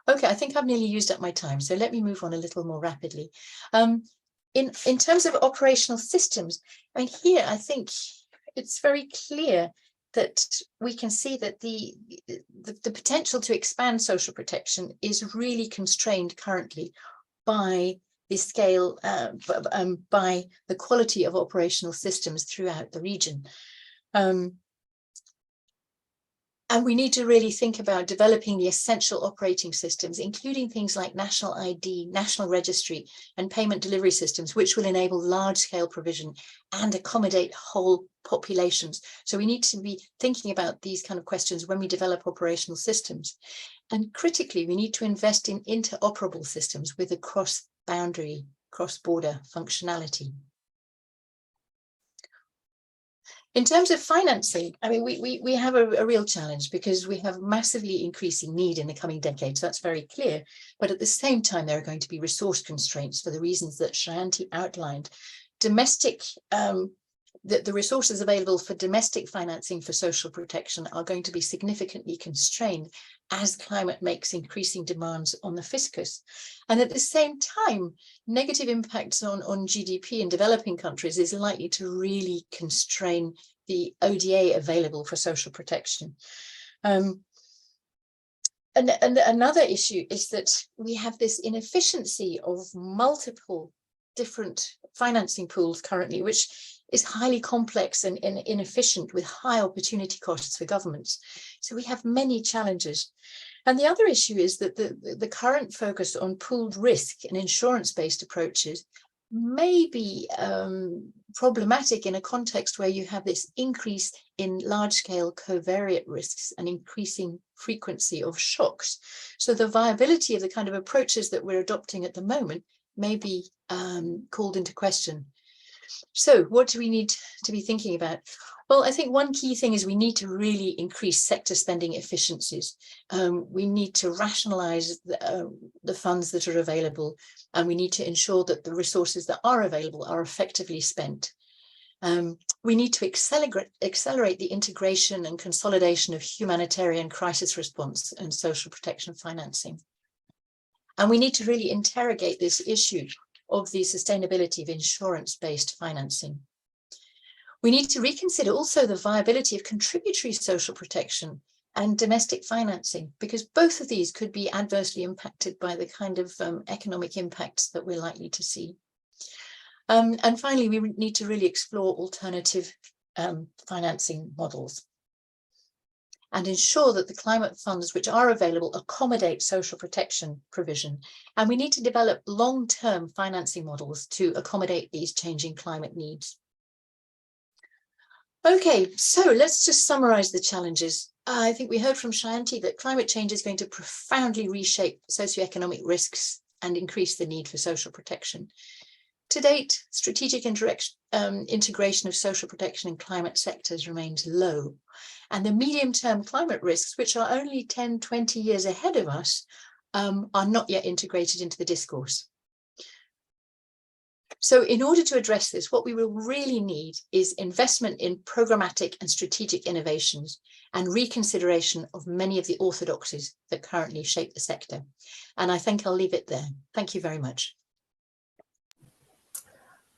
Okay, I think I've nearly used up my time, so let me move on a little more rapidly. In terms of operational systems, I mean, here I think it's very clear that we can see that the potential to expand social protection is really constrained currently by the scale, by the quality of operational systems throughout the region. And we need to really think about developing the essential operating systems, including things like national ID, national registry, and payment delivery systems, which will enable large-scale provision and accommodate whole populations. So we need to be thinking about these kind of questions when we develop operational systems. And critically, we need to invest in interoperable systems with a cross-boundary, cross-border functionality. In terms of financing, I mean, we have a real challenge, because we have massively increasing need in the coming decades. That's very clear. But at the same time, there are going to be resource constraints for the reasons that Sayanti outlined. The resources available for domestic financing for social protection are going to be significantly constrained as climate makes increasing demands on the fiscus. And at the same time, negative impacts on GDP in developing countries is likely to really constrain the ODA available for social protection. And another issue is that we have this inefficiency of multiple different financing pools currently, which is highly complex and inefficient, with high opportunity costs for governments. So we have many challenges. And the other issue is that the current focus on pooled risk and insurance-based approaches may be problematic in a context where you have this increase in large-scale covariate risks and increasing frequency of shocks. So the viability of the kind of approaches that we're adopting at the moment may be called into question. So what do we need to be thinking about? Well, I think one key thing is we need to really increase sector spending efficiencies. We need to rationalize the funds that are available, and we need to ensure that the resources that are available are effectively spent. We need to accelerate the integration and consolidation of humanitarian crisis response and social protection financing. And we need to really interrogate this issue of the sustainability of insurance-based financing. We need to reconsider also the viability of contributory social protection and domestic financing, because both of these could be adversely impacted by the kind of economic impacts that we're likely to see. And finally, we need to really explore alternative financing models and ensure that the climate funds which are available accommodate social protection provision. And we need to develop long-term financing models to accommodate these changing climate needs. Okay, so let's just summarize the challenges. I think we heard from Sayanti that climate change is going to profoundly reshape socioeconomic risks and increase the need for social protection. To date, strategic integration of social protection in climate sectors remains low, and the medium-term climate risks, which are only 10, 20 years ahead of us, are not yet integrated into the discourse. So in order to address this, what we will really need is investment in programmatic and strategic innovations and reconsideration of many of the orthodoxies that currently shape the sector. And I think I'll leave it there. Thank you very much.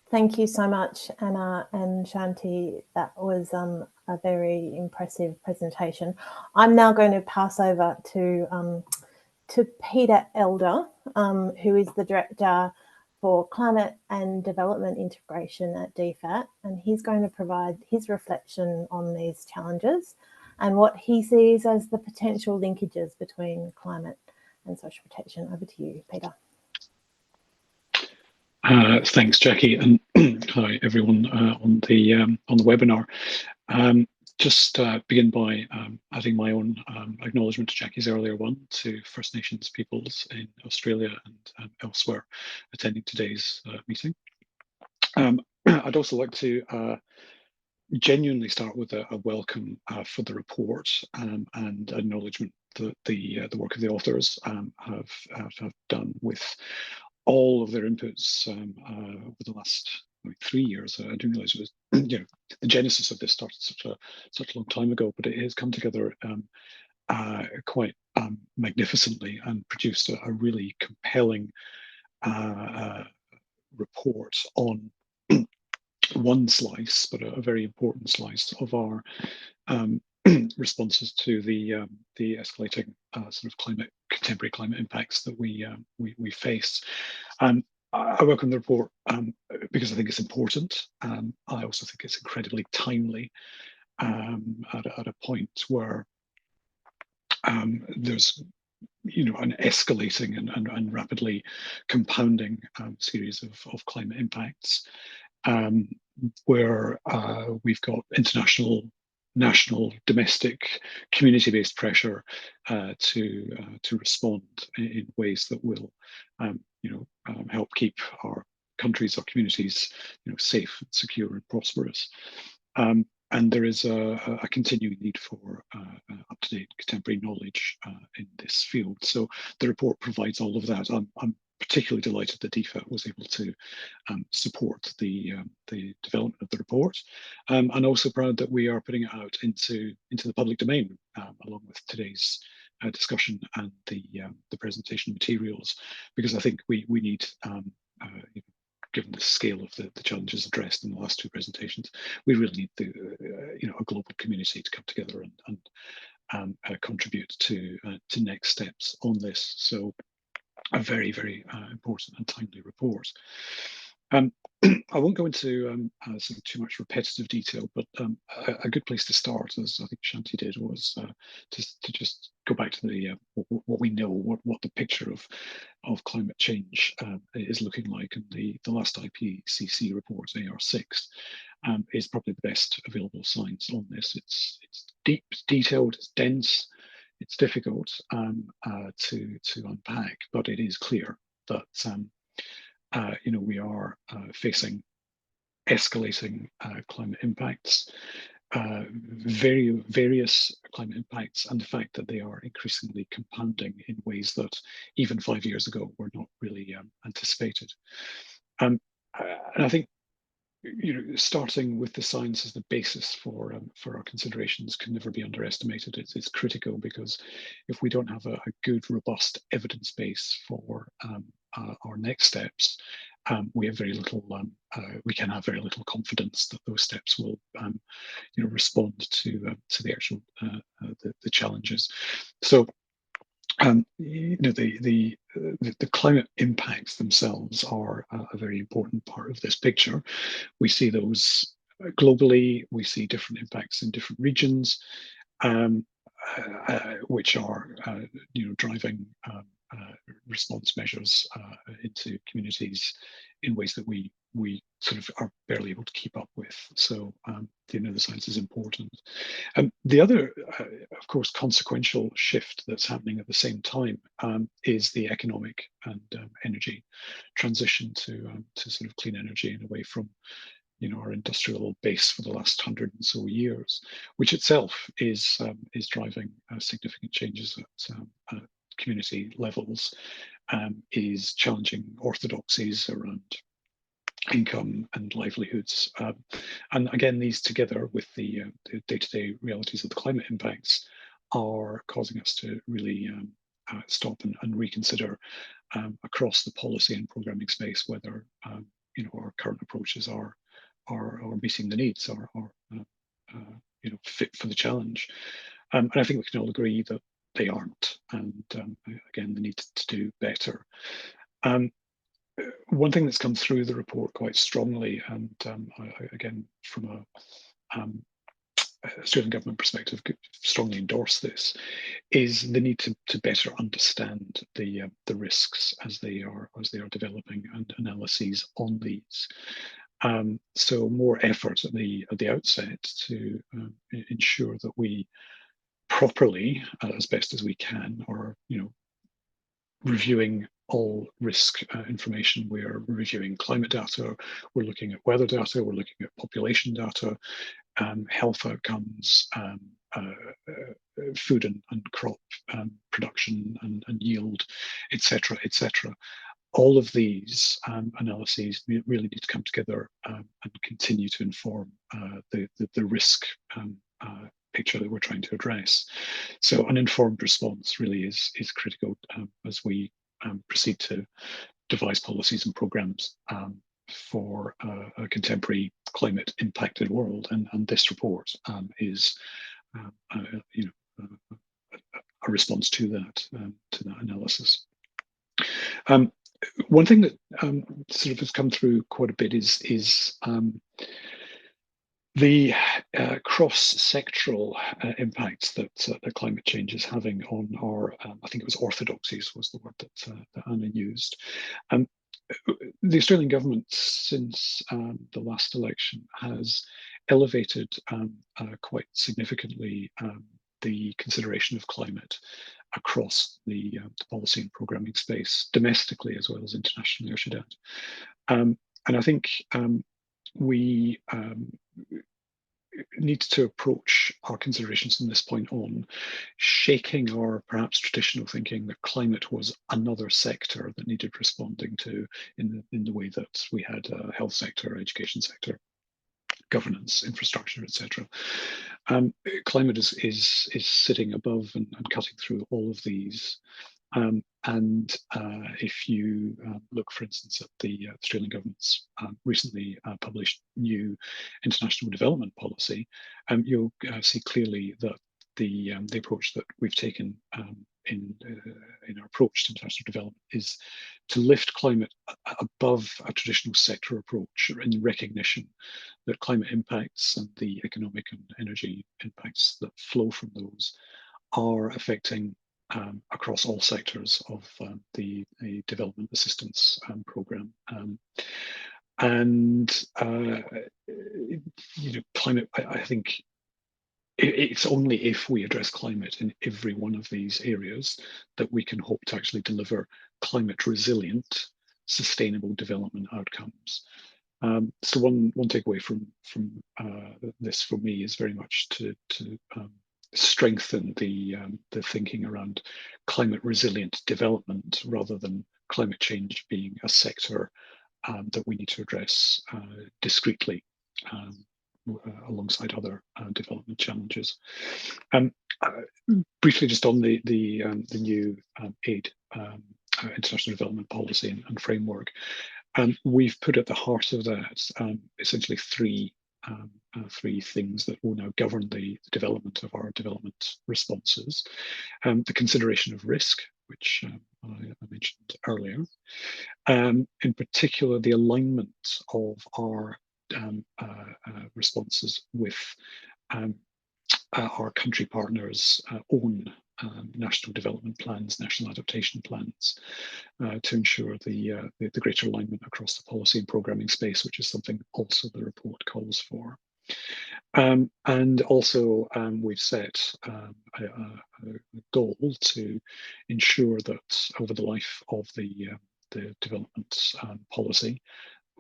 Thank you so much, Anna and Shanti. That was a very impressive presentation. I'm now going to pass over to Peter Elder, who is the Director for Climate and Development Integration at DFAT, and he's going to provide his reflection on these challenges and what he sees as the potential linkages between climate and social protection. Over to you, Peter. Thanks, Jackie, and hi everyone on the webinar. Just begin by adding my own acknowledgement to Jackie's earlier one to First Nations peoples in Australia and elsewhere attending today's meeting. I'd also like to genuinely start with a welcome for the report and acknowledgement that the work of the authors have done with all of their inputs over the last 3 years. I didn't realize it was, the genesis of this started such a long time ago, but it has come together quite magnificently and produced a really compelling report on one slice, but a very important slice of our responses to the escalating sort of contemporary climate impacts that we face. I welcome the report because I think it's important. I also think it's incredibly timely at a point where there's an escalating and rapidly compounding series of climate impacts, where we've got international, national, domestic, community-based pressure to respond in ways that will, help keep our countries, our communities, safe, and secure, and prosperous. And there is a continuing need for up-to-date contemporary knowledge in this field. So the report provides all of that. I'm particularly delighted that DFAT was able to support the development of the report, and also proud that we are putting it out into the public domain along with today's discussion and the presentation materials, because I think we need, given the scale of the challenges addressed in the last two presentations, we really need a global community to come together and contribute to next steps on this. So a very, very important and timely report. I won't go into sort of too much repetitive detail, but a good place to start, as I think Shanti did, was to just go back to the what we know, what the picture of climate change is looking like. And the last IPCC report, AR6, is probably the best available science on this. It's deep, it's detailed, it's dense, it's difficult to unpack, but it is clear that we are facing escalating climate impacts, various climate impacts, and the fact that they are increasingly compounding in ways that even 5 years ago were not really anticipated. And I think starting with the science as the basis for our considerations can never be underestimated. It's critical, because if we don't have a good, robust evidence base for our next steps, we have very little. We can have very little confidence that those steps will, respond to the actual the challenges. So. The climate impacts themselves are a very important part of this picture. We see those globally. We see different impacts in different regions, which are driving response measures into communities in ways that we sort of are barely able to keep up with. So the science is important. The other, of course, consequential shift that's happening at the same time is the economic and energy transition to sort of clean energy and away from our industrial base for the last 100 and so years, which itself is driving significant changes at community levels, is challenging orthodoxies around income and livelihoods. And again, these together with the day-to-day realities of the climate impacts are causing us to really stop and reconsider across the policy and programming space whether our current approaches are meeting the needs or fit for the challenge. And I think we can all agree that they aren't, and again, they need to do better. One thing that's come through the report quite strongly, and again, from a Australian government perspective, strongly endorse this, is the need to better understand the risks as they are developing and analyses on these. So more effort at the outset to ensure that we properly, as best as we can, are reviewing all risk information. We're reviewing climate data, we're looking at weather data, we're looking at population data, health outcomes, food and crop production and yield, etc., etc. All of these analyses really need to come together and continue to inform the risk picture that we're trying to address. So an informed response really is critical as we proceed to devise policies and programs for a contemporary climate impacted world. And this report is a response to that analysis. One thing that sort of has come through quite a bit is the cross-sectoral impacts that climate change is having on our, I think it was orthodoxies was the word that Anna used. The Australian government, since the last election, has elevated quite significantly the consideration of climate across the policy and programming space, domestically as well as internationally, I should add. And I think we need to approach our considerations from this point on, shaking our perhaps traditional thinking that climate was another sector that needed responding to in the way that we had a health sector, education sector, governance, infrastructure, etc. Climate is sitting above and cutting through all of these. And if you look, for instance, at the Australian government's recently published new international development policy, you'll see clearly that the approach that we've taken in our approach to international development is to lift climate above a traditional sector approach in recognition that climate impacts and the economic and energy impacts that flow from those are affecting across all sectors of the development assistance program. Climate, I think it's only if we address climate in every one of these areas that we can hope to actually deliver climate resilient, sustainable development outcomes. So one takeaway from this for me is very much to strengthen the thinking around climate resilient development rather than climate change being a sector that we need to address discreetly alongside other development challenges. Briefly, just on the new aid international development policy and framework, we've put at the heart of that essentially three things that will now govern the development of our development responses. The consideration of risk, which I mentioned earlier. In particular, the alignment of our responses with our country partners' own national development plans, national adaptation plans, to ensure the greater alignment across the policy and programming space, which is something also the report calls for. And also we've set a goal to ensure that over the life of the development policy,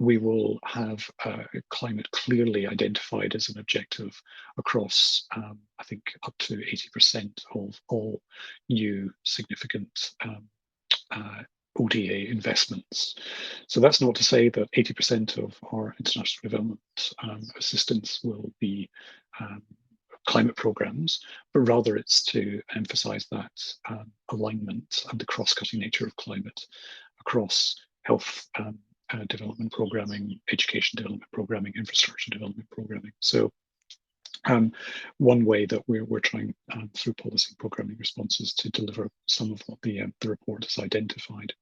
we will have climate clearly identified as an objective across, I think, up to 80% of all new significant ODA investments. So that's not to say that 80% of our international development assistance will be climate programs, but rather it's to emphasize that alignment and the cross-cutting nature of climate across health development programming, education development programming, infrastructure development programming. So one way that we're trying through policy programming responses to deliver some of what the report has identified.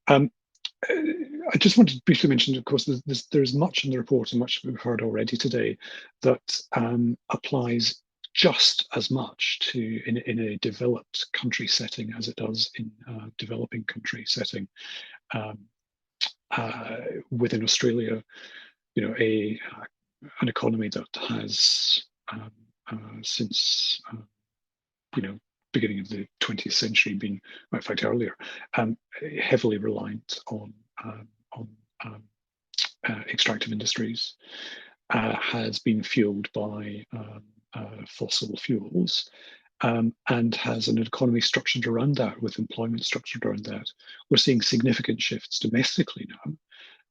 I just wanted to briefly mention, of course, there's much in the report and much we've heard already today that applies just as much to in a developed country setting as it does in a developing country setting. Within Australia, you know, an economy that has since you know, beginning of the 20th century been, in fact earlier, heavily reliant on extractive industries, has been fueled by fossil fuels, and has an economy structured around that, with employment structured around that. We're seeing significant shifts domestically now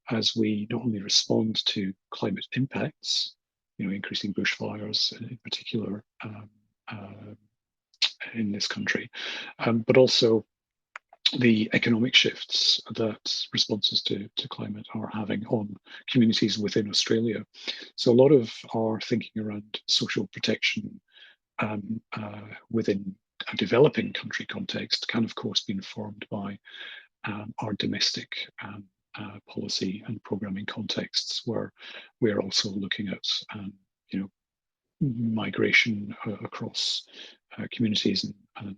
as we not only respond to climate impacts, you know, increasing bushfires in particular in this country, but also the economic shifts that responses to climate are having on communities within Australia. So a lot of our thinking around social protection within a developing country context can, of course, be informed by our domestic policy and programming contexts, where we're also looking at you know, migration across communities and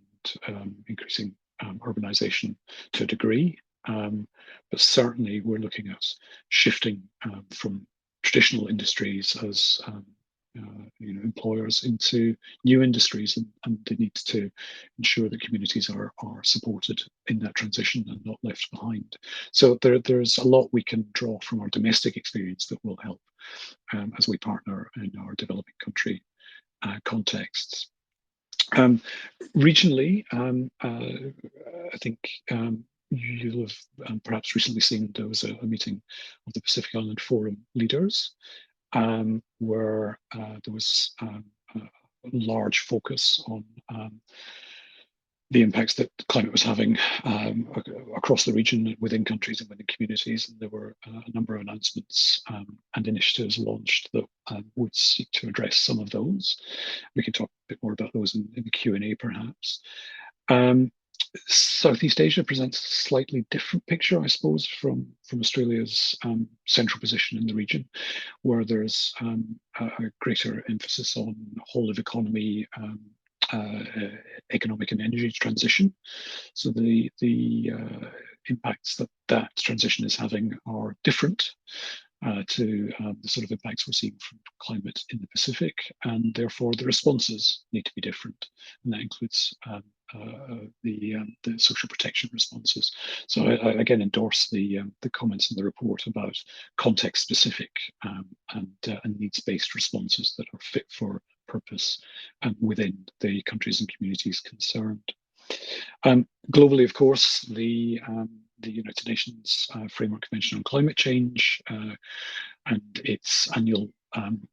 increasing urbanization to a degree, but certainly we're looking at shifting from traditional industries as you know, employers into new industries, and the need to ensure that communities are supported in that transition and not left behind. So there's a lot we can draw from our domestic experience that will help as we partner in our developing country contexts. Regionally, I think you'll have perhaps recently seen there was a meeting of the Pacific Island Forum leaders, where there was a large focus on the impacts that climate was having across the region, within countries and within communities. And there were a number of announcements and initiatives launched that would seek to address some of those. We can talk a bit more about those in the Q&A perhaps. Southeast Asia presents a slightly different picture, I suppose, from Australia's central position in the region, where there's a greater emphasis on whole of economy, economic and energy transition. So the impacts that transition is having are different to the sort of impacts we're seeing from climate in the Pacific, and therefore the responses need to be different, and that includes the social protection responses. So I again endorse the comments in the report about context-specific and needs-based responses that are fit for purpose and within the countries and communities concerned. Globally, of course, the United Nations Framework Convention on Climate Change and its annual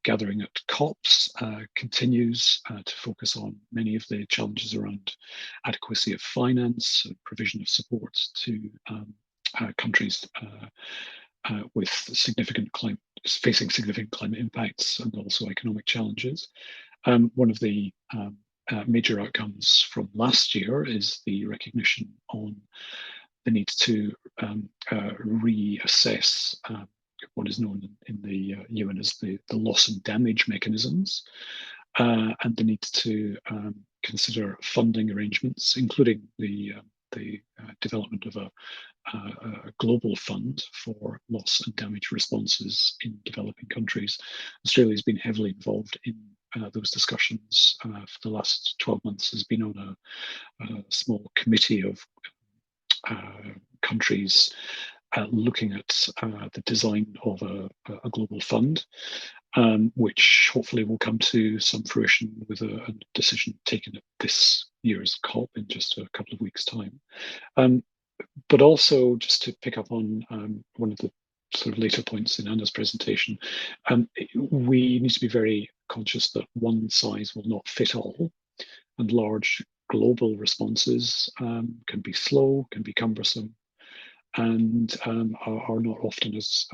gathering at COPs continues to focus on many of the challenges around adequacy of finance, provision of support to countries with facing significant climate impacts and also economic challenges. One of the major outcomes from last year is the recognition on the need to reassess what is known in the UN as the loss and damage mechanisms, and the need to consider funding arrangements, including the development of a global fund for loss and damage responses in developing countries. Australia has been heavily involved in those discussions for the last 12 months, has been on a small committee of countries looking at the design of a global fund, which hopefully will come to some fruition with a decision taken at this year's COP in just a couple of weeks' time. but also, just to pick up on one of the sort of later points in Anna's presentation, we need to be very conscious that one size will not fit all, and large global responses can be slow, can be cumbersome, and are not often as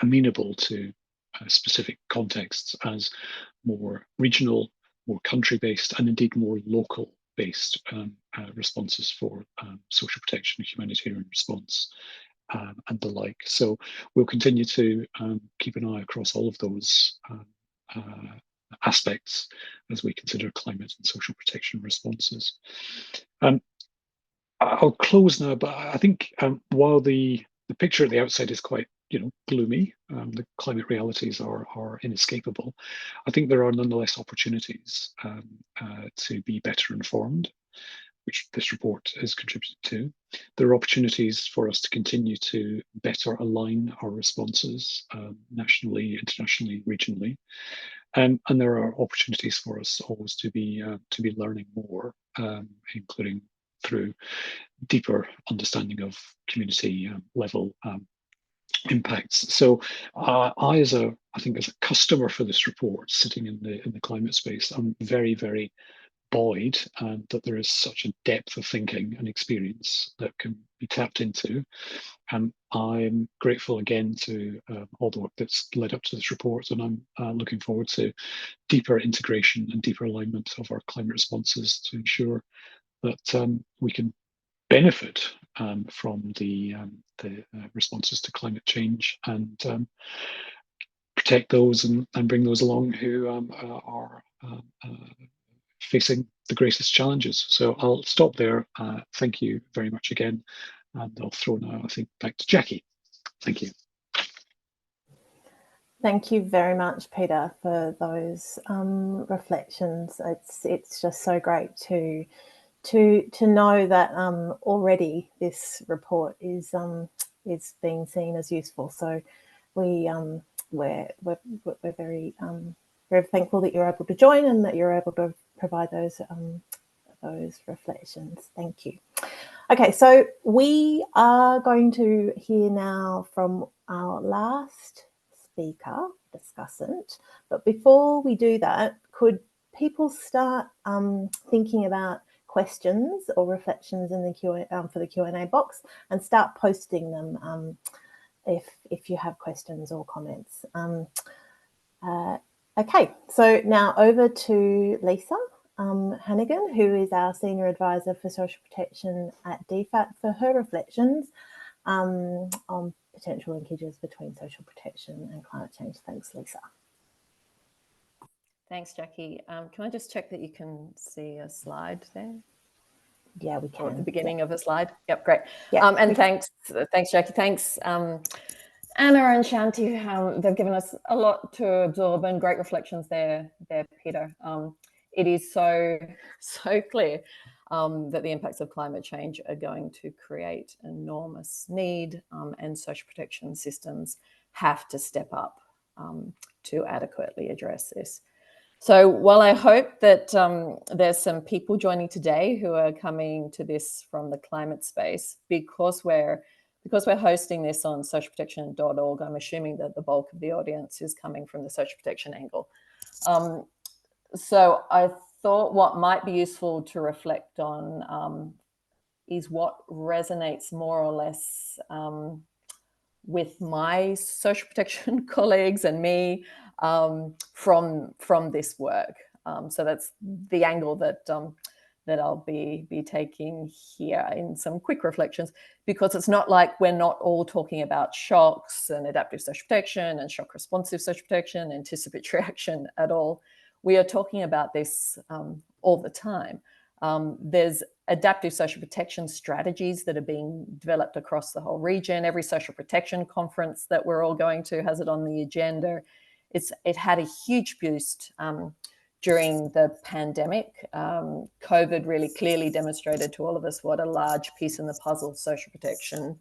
amenable to specific contexts as more regional, more country-based, and indeed more local-based responses for social protection, humanitarian response, and the like. So we'll continue to keep an eye across all of those aspects as we consider climate and social protection responses. I'll close now, but I think while the picture at the outside is quite gloomy, the climate realities are inescapable, I think there are nonetheless opportunities to be better informed, which this report has contributed to. There are opportunities for us to continue to better align our responses nationally, internationally, regionally. And there are opportunities for us always to be learning more, including through deeper understanding of community level impacts. So I think as a customer for this report, sitting in the climate space, I'm very, very buoyed that there is such a depth of thinking and experience that can be tapped into. And I'm grateful again to all the work that's led up to this report, and I'm looking forward to deeper integration and deeper alignment of our climate responses to ensure that we can benefit from the responses to climate change, and protect those and bring those along who are facing the greatest challenges. So I'll stop there. Thank you very much again, and I'll throw now, I think, back to Jackie. Thank you. Thank you very much, Peter, for those reflections. It's just so great to know that already this report is being seen as useful. So we're very thankful that you're able to join and that you're able to provide those reflections. Thank you. Okay, so we are going to hear now from our last speaker, discussant. But before we do that, could people start thinking about questions or reflections in the for the Q&A box, and start posting them if you have questions or comments. Okay, so now over to Lisa Hannigan, who is our Senior Advisor for Social Protection at DFAT, for her reflections on potential linkages between social protection and climate change. Thanks, Lisa. Thanks, Jackie. Can I just check that you can see a slide there? Yeah, we can. Or at the beginning of a slide. Yep, great. Yeah, and thanks, Jackie. Thanks, Anna and Shanti. They've given us a lot to absorb, and great reflections there, Peter. It is so clear that the impacts of climate change are going to create enormous need, and social protection systems have to step up to adequately address this. So while I hope that there's some people joining today who are coming to this from the climate space, because we're hosting this on socialprotection.org, I'm assuming that the bulk of the audience is coming from the social protection angle. So I thought what might be useful to reflect on is what resonates more or less with my social protection colleagues and me from this work. So that's the angle that I'll be taking here in some quick reflections, because it's not like we're not all talking about shocks and adaptive social protection and shock responsive social protection, anticipatory action at all. We are talking about this all the time. There's adaptive social protection strategies that are being developed across the whole region. Every social protection conference that we're all going to has it on the agenda. It had a huge boost during the pandemic. COVID really clearly demonstrated to all of us what a large piece in the puzzle social protection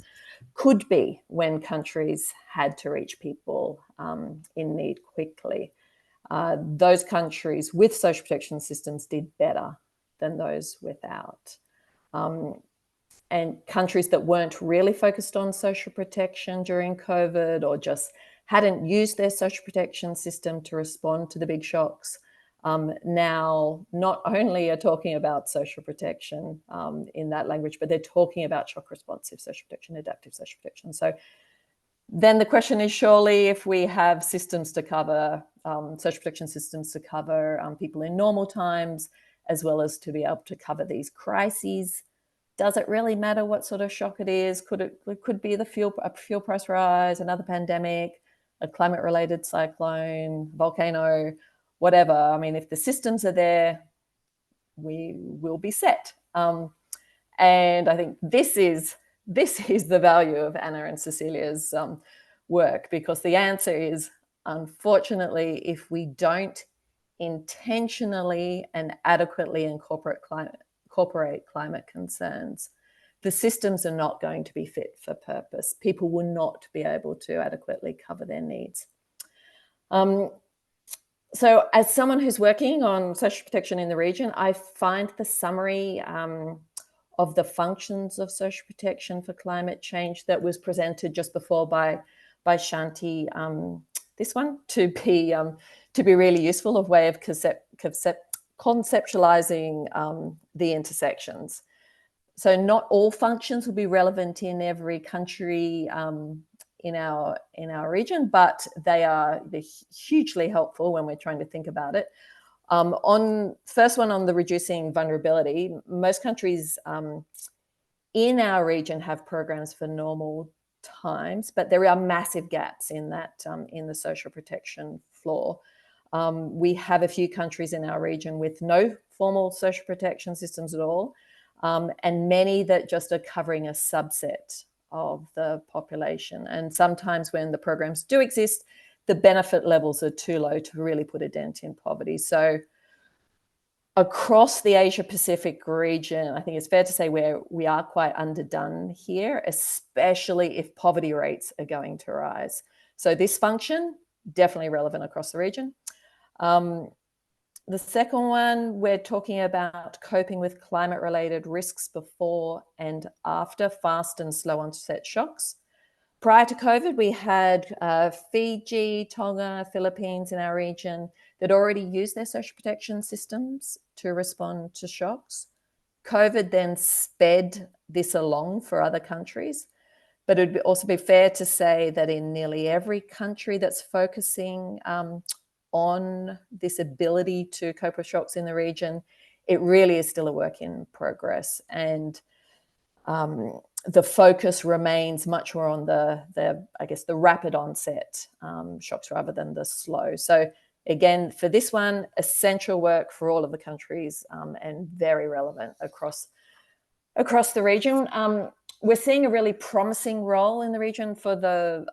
could be when countries had to reach people in need quickly. Those countries with social protection systems did better than those without. countries that weren't really focused on social protection during COVID, or just hadn't used their social protection system to respond to the big shocks, now not only are talking about social protection in that language, but they're talking about shock responsive social protection, adaptive social protection. So then the question is, surely if we have systems to cover, social protection systems to cover people in normal times, as well as to be able to cover these crises, does it really matter what sort of shock it is? It could be a fuel price rise, another pandemic, a climate-related cyclone, volcano, whatever. I mean, if the systems are there, we will be set. And I think this is the value of Anna and Cecilia's work, because the answer is, unfortunately, if we don't intentionally and adequately incorporate climate concerns, the systems are not going to be fit for purpose. People will not be able to adequately cover their needs. So as someone who's working on social protection in the region, I find the summary of the functions of social protection for climate change that was presented just before by Shanti, this one, to be really useful, of way of conceptualizing the intersections. So not all functions will be relevant in every country in our region, but they're hugely helpful when we're trying to think about it. On first one, on the reducing vulnerability, most countries in our region have programs for normal times, but there are massive gaps in that in the social protection floor. We have a few countries in our region with no formal social protection systems at all, and many that just are covering a subset of the population. And sometimes when the programs do exist, the benefit levels are too low to really put a dent in poverty. So across the Asia-Pacific region, I think it's fair to say we are quite underdone here, especially if poverty rates are going to rise. So this function, definitely relevant across the region. The second one, we're talking about coping with climate-related risks before and after fast and slow onset shocks. Prior to COVID, we had Fiji, Tonga, Philippines in our region that already used their social protection systems to respond to shocks. COVID then sped this along for other countries, but it would also be fair to say that in nearly every country that's focusing on this ability to cope with shocks in the region, it really is still a work in progress. And the focus remains much more on the rapid onset shocks rather than the slow. So again, for this one, essential work for all of the countries and very relevant across the region. We're seeing a really promising role in the region for the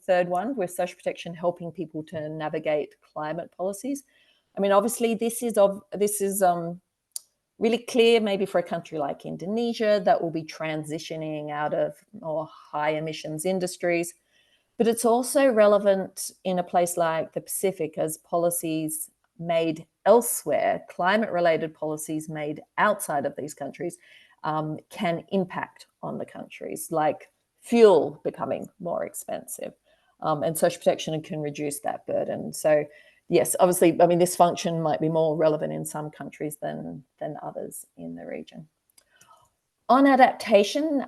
third one, with social protection helping people to navigate climate policies. I mean, obviously, this is really clear maybe for a country like Indonesia that will be transitioning out of more high emissions industries. But it's also relevant in a place like the Pacific, as policies made elsewhere, climate-related policies made outside of these countries, can impact on the countries, like fuel becoming more expensive, and social protection can reduce that burden. So yes, obviously, I mean, this function might be more relevant in some countries than others in the region. On adaptation,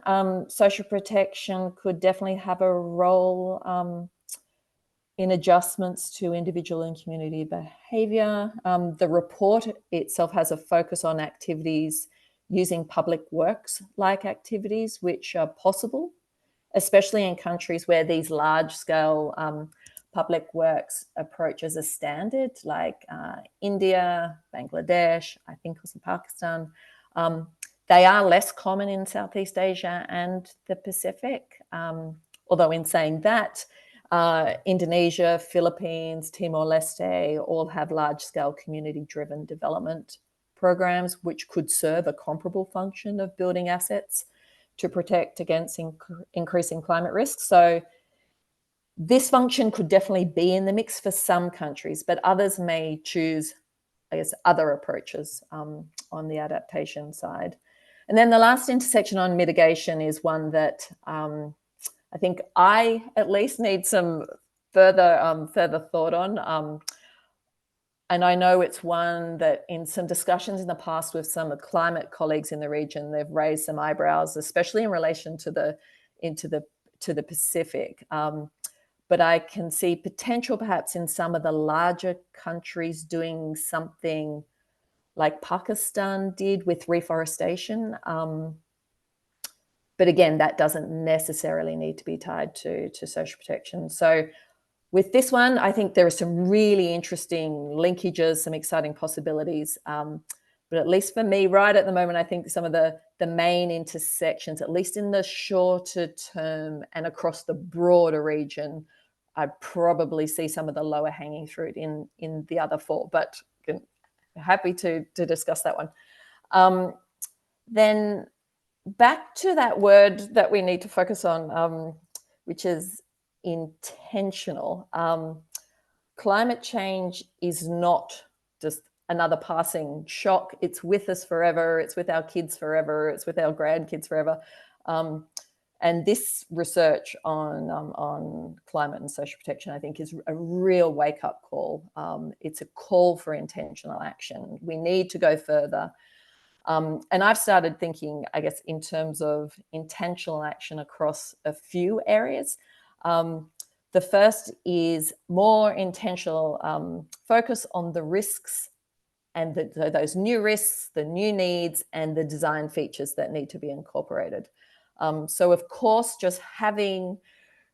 social protection could definitely have a role in adjustments to individual and community behaviour. The report itself has a focus on activities using public works-like activities, which are possible, especially in countries where these large-scale public works approaches are standard, like India, Bangladesh, I think also Pakistan. They are less common in Southeast Asia and the Pacific. Although in saying that, Indonesia, Philippines, Timor-Leste all have large-scale community-driven development programs which could serve a comparable function of building assets to protect against increasing climate risks. So this function could definitely be in the mix for some countries, but others may choose, I guess, other approaches on the adaptation side. And then the last intersection on mitigation is one that I think I at least need some further thought on. And I know it's one that in some discussions in the past with some climate colleagues in the region, they've raised some eyebrows, especially in relation to the Pacific. But I can see potential perhaps in some of the larger countries doing something like Pakistan did with reforestation. But again, that doesn't necessarily need to be tied to social protection. So with this one, I think there are some really interesting linkages, some exciting possibilities. But at least for me, right at the moment, I think some of the main intersections, at least in the shorter term and across the broader region, I'd probably see some of the lower hanging fruit in the other four, but happy to discuss that one. Then back to that word that we need to focus on, which is intentional. Climate change is not just another passing shock. It's with us forever. It's with our kids forever. It's with our grandkids forever. And this research on climate and social protection, I think, is a real wake-up call. It's a call for intentional action. We need to go further. And I've started thinking, I guess, in terms of intentional action across a few areas. The first is more intentional focus on the risks and those new risks, the new needs, and the design features that need to be incorporated. So, of course, just having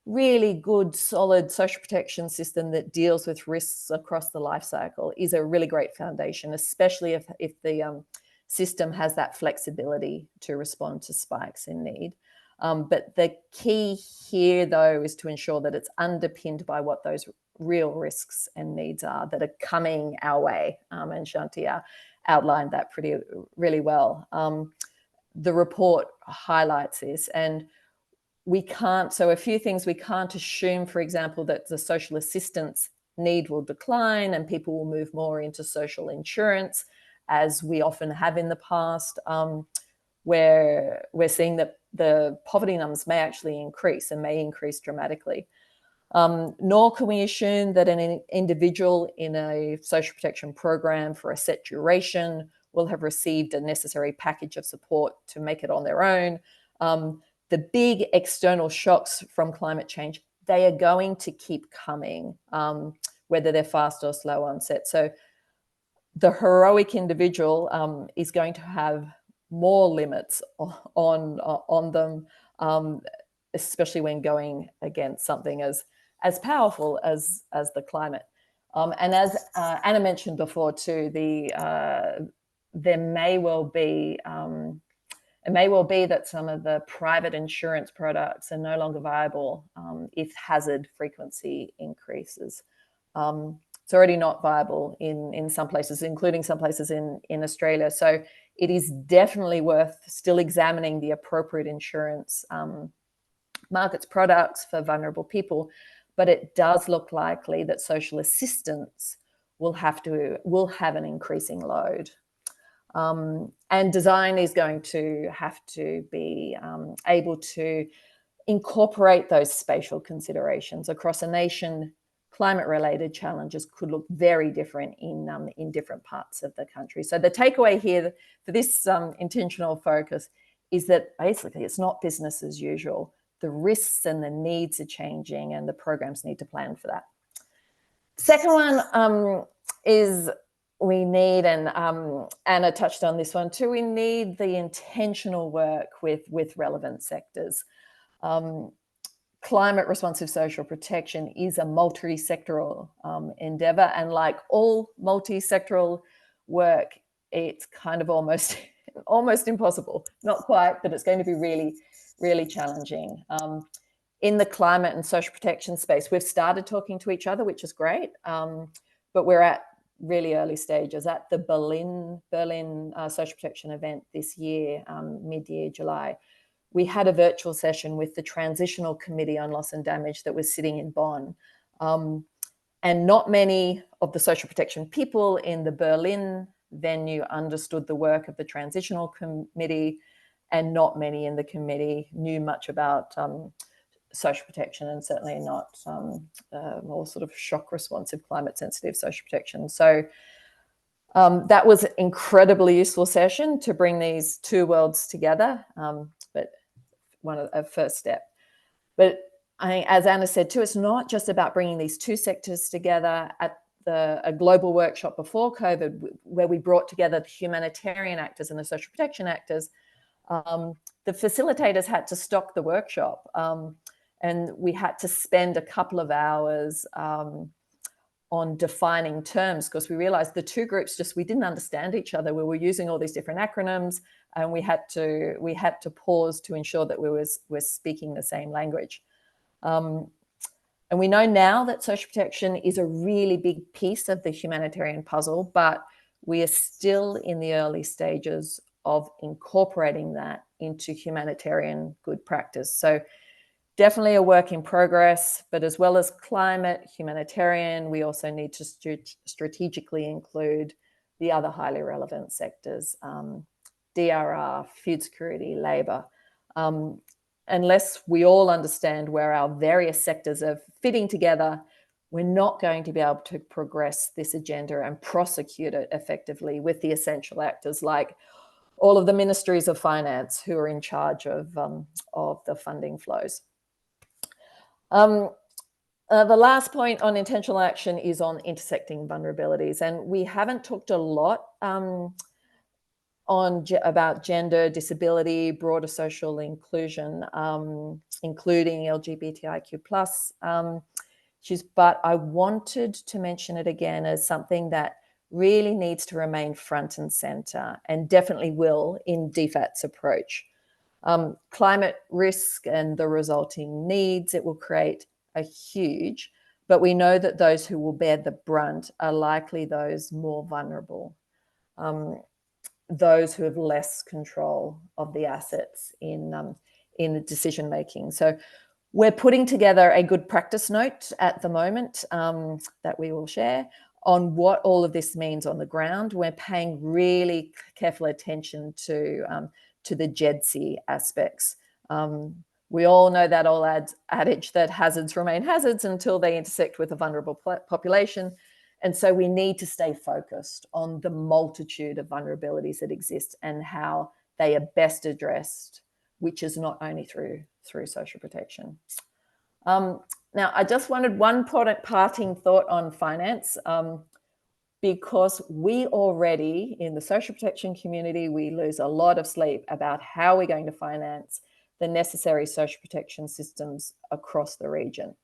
really good, solid social protection system that deals with risks across the life cycle is a really great foundation, especially if the system has that flexibility to respond to spikes in need. But the key here, though, is to ensure that it's underpinned by what those real risks and needs are that are coming our way. And Sayanti outlined that really well. The report highlights this, and we can't, so a few things, we can't assume, for example, that the social assistance need will decline and people will move more into social insurance, as we often have in the past, where we're seeing that the poverty numbers may actually increase and may increase dramatically. Nor can we assume that an individual in a social protection program for a set duration will have received a necessary package of support to make it on their own. The big external shocks from climate change, they are going to keep coming, whether they're fast or slow onset. So the heroic individual is going to have more limits on them, especially when going against something as powerful as the climate. And as Anna mentioned before too, there may well be, it may well be that some of the private insurance products are no longer viable if hazard frequency increases. It's already not viable in some places, including some places in Australia. So it is definitely worth still examining the appropriate insurance markets products for vulnerable people. But it does look likely that social assistance will have an increasing load. And design is going to have to be able to incorporate those spatial considerations across a nation. Climate-related challenges could look very different in different parts of the country. So the takeaway here for this intentional focus is that basically it's not business as usual. The risks and the needs are changing, and the programs need to plan for that. Second one is we need, and Anna touched on this one too, we need the intentional work with relevant sectors. Climate responsive social protection is a multi-sectoral endeavor, and like all multi-sectoral work, it's kind of almost impossible. Not quite, but it's going to be really, really challenging. In the climate and social protection space, we've started talking to each other, which is great, but we're at really early stages. At the Berlin social protection event this year, mid-year July, we had a virtual session with the Transitional Committee on Loss and Damage that was sitting in Bonn. And not many of the social protection people in the Berlin venue understood the work of the Transitional Committee. and not many in the committee knew much about social protection, and certainly not more sort of shock responsive climate sensitive social protection. So that was an incredibly useful session to bring these two worlds together, but a first step. But I think, as Anna said too, it's not just about bringing these two sectors together. At a global workshop before COVID, where we brought together the humanitarian actors and the social protection actors, the facilitators had to stop the workshop, and we had to spend a couple of hours on defining terms, because we realized the two groups we didn't understand each other. We were using all these different acronyms, and we had to pause to ensure that we were speaking the same language. And we know now that social protection is a really big piece of the humanitarian puzzle, but we are still in the early stages of incorporating that into humanitarian good practice. So definitely a work in progress, but as well as climate, humanitarian, we also need to strategically include the other highly relevant sectors, DRR, food security, labour. Unless we all understand where our various sectors are fitting together, we're not going to be able to progress this agenda and prosecute it effectively with the essential actors like all of the ministries of finance who are in charge of the funding flows. The last point on intentional action is on intersecting vulnerabilities, and we haven't talked a lot about gender, disability, broader social inclusion, including LGBTIQ plus issues, but I wanted to mention it again as something that really needs to remain front and center, and definitely will in DFAT's approach. Climate risk and the resulting needs it will create are huge, but we know that those who will bear the brunt are likely those more vulnerable, those who have less control of the assets in the decision making. So we're putting together a good practice note at the moment that we will share on what all of this means on the ground. We're paying really careful attention to the GEDC aspects. We all know that old adage that hazards remain hazards until they intersect with a vulnerable population. And so we need to stay focused on the multitude of vulnerabilities that exist and how they are best addressed, which is not only through social protection. Now, I just wanted one parting thought on finance, because we already, in the social protection community, we lose a lot of sleep about how we're going to finance the necessary social protection systems across the region.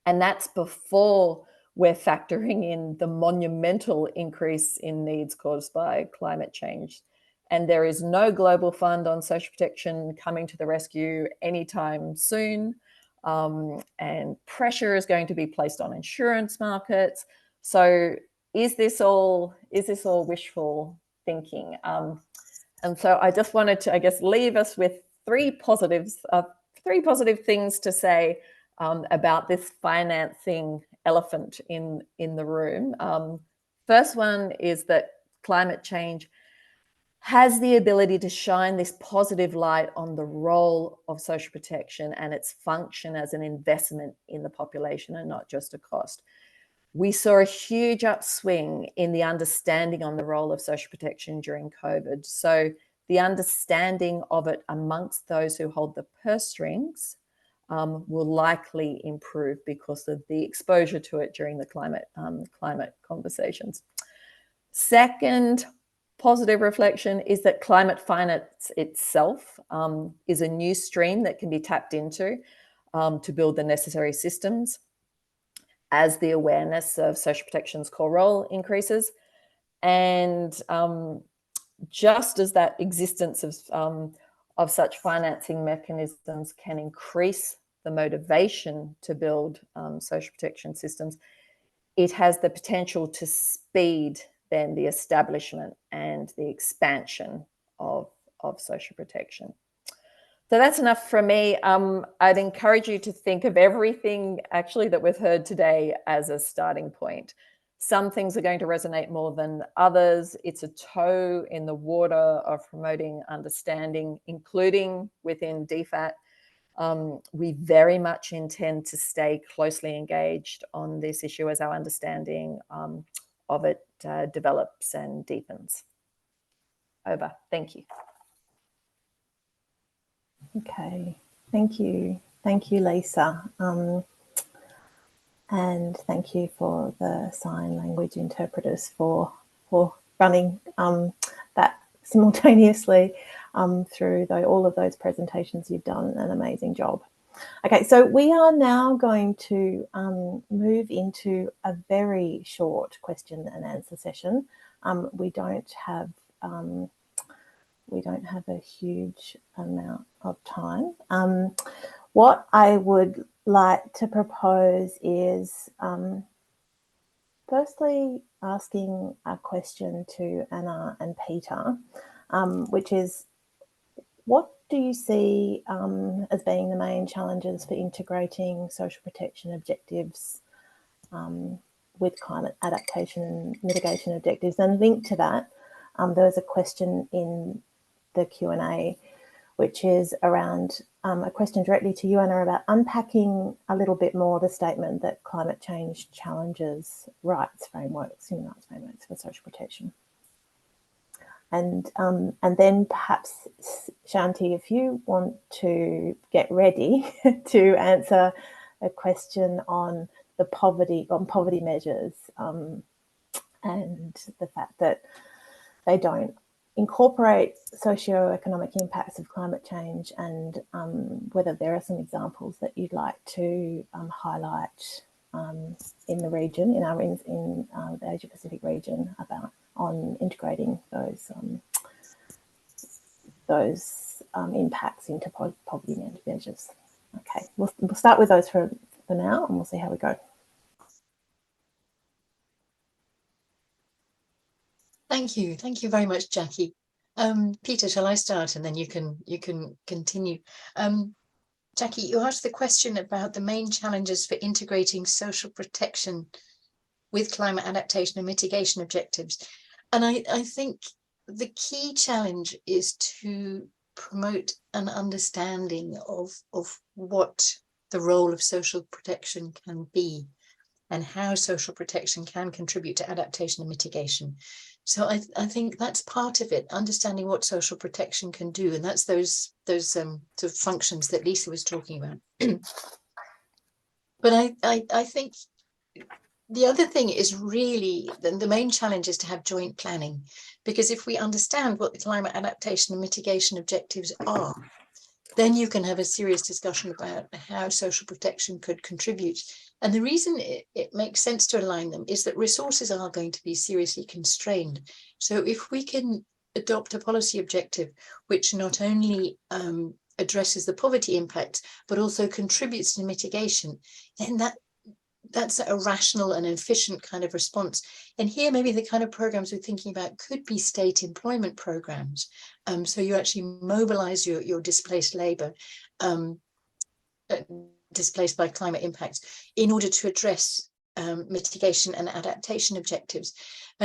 And that's before we're factoring in the monumental increase in needs caused by climate change. And there is no global fund on social protection coming to the rescue anytime soon. And pressure is going to be placed on insurance markets. So is this all wishful thinking? And so I just wanted to, I guess, leave us with three positive things to say about this financing elephant in the room. First one is that climate change has the ability to shine this positive light on the role of social protection and its function as an investment in the population and not just a cost. We saw a huge upswing in the understanding on the role of social protection during COVID. So the understanding of it amongst those who hold the purse strings will likely improve because of the exposure to it during the climate conversations. Second positive reflection is that climate finance itself is a new stream that can be tapped into to build the necessary systems as the awareness of social protection's core role increases. And just as that existence of such financing mechanisms can increase the motivation to build social protection systems, it has the potential to speed then the establishment and the expansion of social protection. So that's enough from me. I'd encourage you to think of everything actually that we've heard today as a starting point. Some things are going to resonate more than others. It's a toe in the water of promoting understanding, including within DFAT. We very much intend to stay closely engaged on this issue as our understanding of it develops and deepens. Over. Thank you. Okay, thank you. Thank you, Lisa. And thank you for the sign language interpreters for running that simultaneously through all of those presentations. You've done an amazing job. Okay, so we are now going to move into a very short question and answer session. We don't have a huge amount of time. What I would like to propose is firstly asking a question to Anna and Peter, which is, what do you see as being the main challenges for integrating social protection objectives with climate adaptation and mitigation objectives? And linked to that, there was a question in the Q&A, which is around a question directly to you, Anna, about unpacking a little bit more the statement that climate change challenges rights frameworks, human rights frameworks for social protection. And then perhaps, Sayanti, if you want to get ready to answer a question on the poverty measures and the fact that they don't incorporate socio-economic impacts of climate change, and whether there are some examples that you'd like to highlight in the region, in the Asia Pacific region, on integrating those impacts into poverty measures. Okay, we'll start with those for now, and we'll see how we go. Thank you very much, Jackie. Peter, shall I start, and then you can continue? Jackie, you asked the question about the main challenges for integrating social protection with climate adaptation and mitigation objectives. And I think the key challenge is to promote an understanding of what the role of social protection can be and how social protection can contribute to adaptation and mitigation. So I think that's part of it, understanding what social protection can do, and that's those sort of functions that Lisa was talking about. But I think the other thing is really the main challenge is to have joint planning, because if we understand what the climate adaptation and mitigation objectives are, then you can have a serious discussion about how social protection could contribute. And the reason it makes sense to align them is that resources are going to be seriously constrained. So if we can adopt a policy objective which not only addresses the poverty impact, but also contributes to mitigation, then that's a rational and efficient kind of response. And here, maybe the kind of programs we're thinking about could be state employment programs. So you actually mobilize your displaced labor, displaced by climate impacts, in order to address mitigation and adaptation objectives.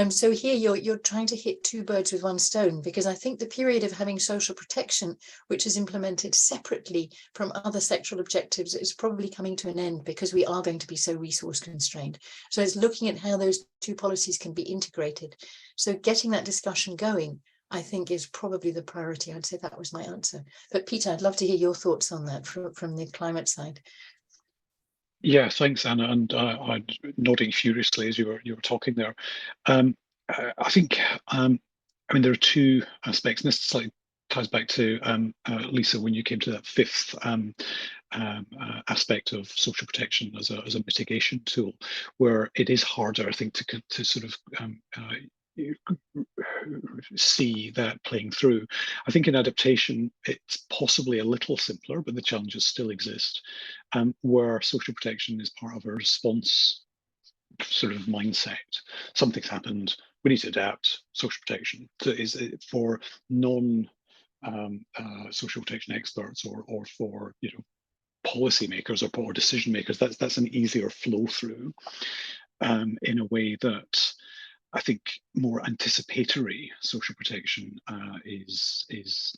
So here you're trying to hit two birds with one stone, because I think the period of having social protection, which is implemented separately from other sectoral objectives, is probably coming to an end, because we are going to be so resource constrained. So it's looking at how those two policies can be integrated. So getting that discussion going, I think, is probably the priority. I'd say that was my answer. But Peter, I'd love to hear your thoughts on that from the climate side. Yeah, thanks, Anna, and I'm nodding furiously as you were talking there. I think, I mean, there are two aspects, and this slightly ties back to Lisa, when you came to that fifth aspect of social protection as a mitigation tool, where it is harder, I think, to sort of see that playing through. I think in adaptation, it's possibly a little simpler, but the challenges still exist, where social protection is part of a response sort of mindset. Something's happened, we need to adapt. Social protection is for non social protection experts or for policymakers or decision makers. That's an easier flow through. in a way that I think more anticipatory social protection is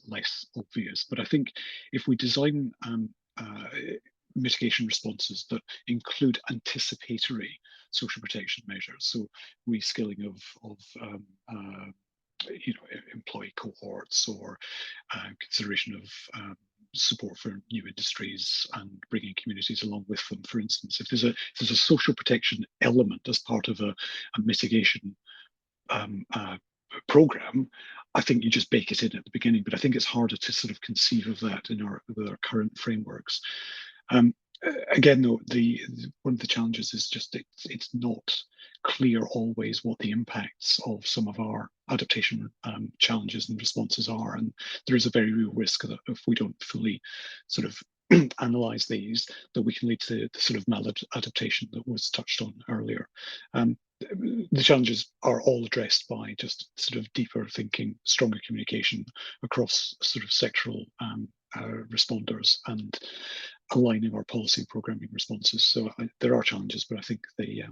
less obvious. But I think if we design mitigation responses that include anticipatory social protection measures, so reskilling of employee cohorts, or consideration of support for new industries and bringing communities along with them. For instance, if there's a social protection element as part of a mitigation program, I think you just bake it in at the beginning. But I think it's harder to sort of conceive of that in our current frameworks. Again, though, one of the challenges is just it's not clear always what the impacts of some of our adaptation challenges and responses are, and there is a very real risk that if we don't fully sort of analyze these, that we can lead to the sort of maladaptation that was touched on earlier. The challenges are all addressed by just sort of deeper thinking, stronger communication across sort of sectoral responders, and aligning our policy programming responses. So there are challenges, but I think they,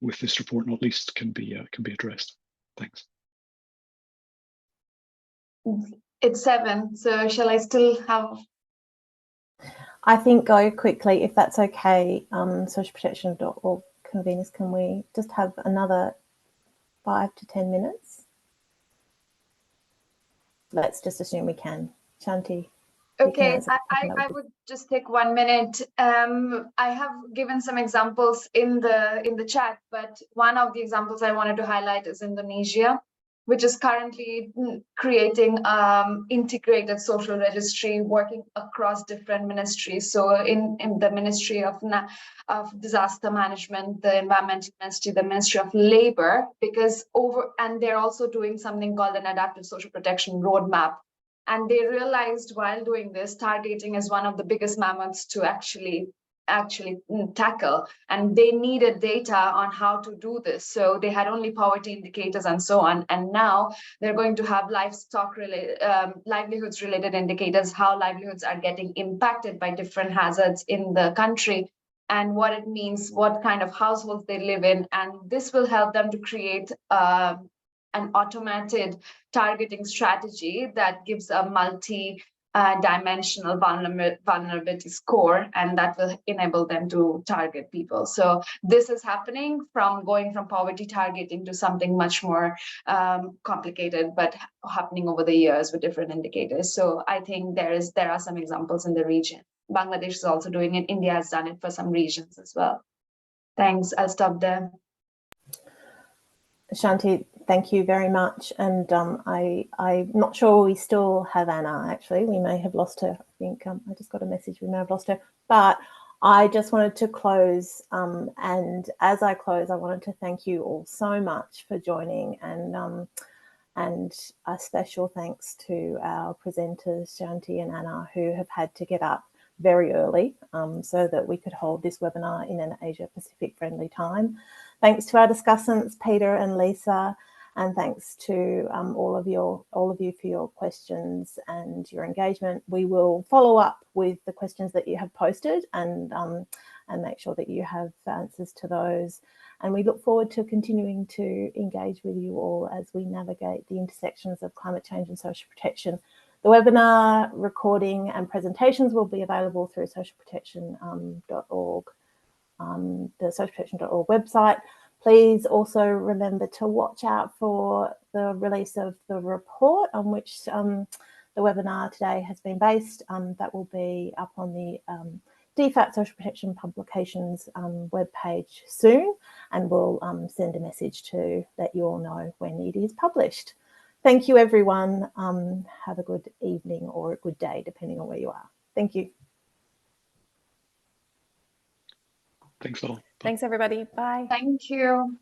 with this report, not least, can be addressed. Thanks. It's 7, so shall I still have? I think go quickly, if that's okay. Socialprotection.org conveners, can we just have another 5 to 10 minutes? Let's just assume we can. Shanti. Okay, I would just take 1 minute. I have given some examples in the chat, but one of the examples I wanted to highlight is Indonesia, which is currently creating integrated social registry working across different ministries. So in the Ministry of Disaster Management, the Environmental Ministry, the Ministry of Labor, and they're also doing something called an adaptive social protection roadmap. And they realized while doing this, targeting is one of the biggest mammoths to actually tackle, and they needed data on how to do this. So they had only poverty indicators and so on, and now they're going to have livelihoods related indicators, how livelihoods are getting impacted by different hazards in the country, and what it means, what kind of households they live in. And this will help them to create an automated targeting strategy that gives a multi-dimensional vulnerability score, and that will enable them to target people. So this is happening from going from poverty targeting to something much more complicated, but happening over the years with different indicators. So I think there are some examples in the region. Bangladesh is also doing it. India has done it for some regions as well. Thanks. I'll stop there. Shanti, thank you very much. And I'm not sure we still have Anna, actually. We may have lost her. I think I just got a message, we may have lost her. But I just wanted to close. And as I close, I wanted to thank you all so much for joining. And a special thanks to our presenters, Shanti and Anna, who have had to get up very early so that we could hold this webinar in an Asia Pacific friendly time. Thanks to our discussants, Peter and Lisa, and thanks to all of you for your questions and your engagement. We will follow up with the questions that you have posted and make sure that you have answers to those. And we look forward to continuing to engage with you all as we navigate the intersections of climate change and social protection. The webinar recording and presentations will be available through socialprotection.org, the socialprotection.org website. Please also remember to watch out for the release of the report on which the webinar today has been based. That will be up on the DFAT Social Protection Publications webpage soon, and we'll send a message to let you all know when it is published. Thank you, everyone. Have a good evening or a good day, depending on where you are. Thank you. Thanks all. Thanks, everybody. Bye. Thank you.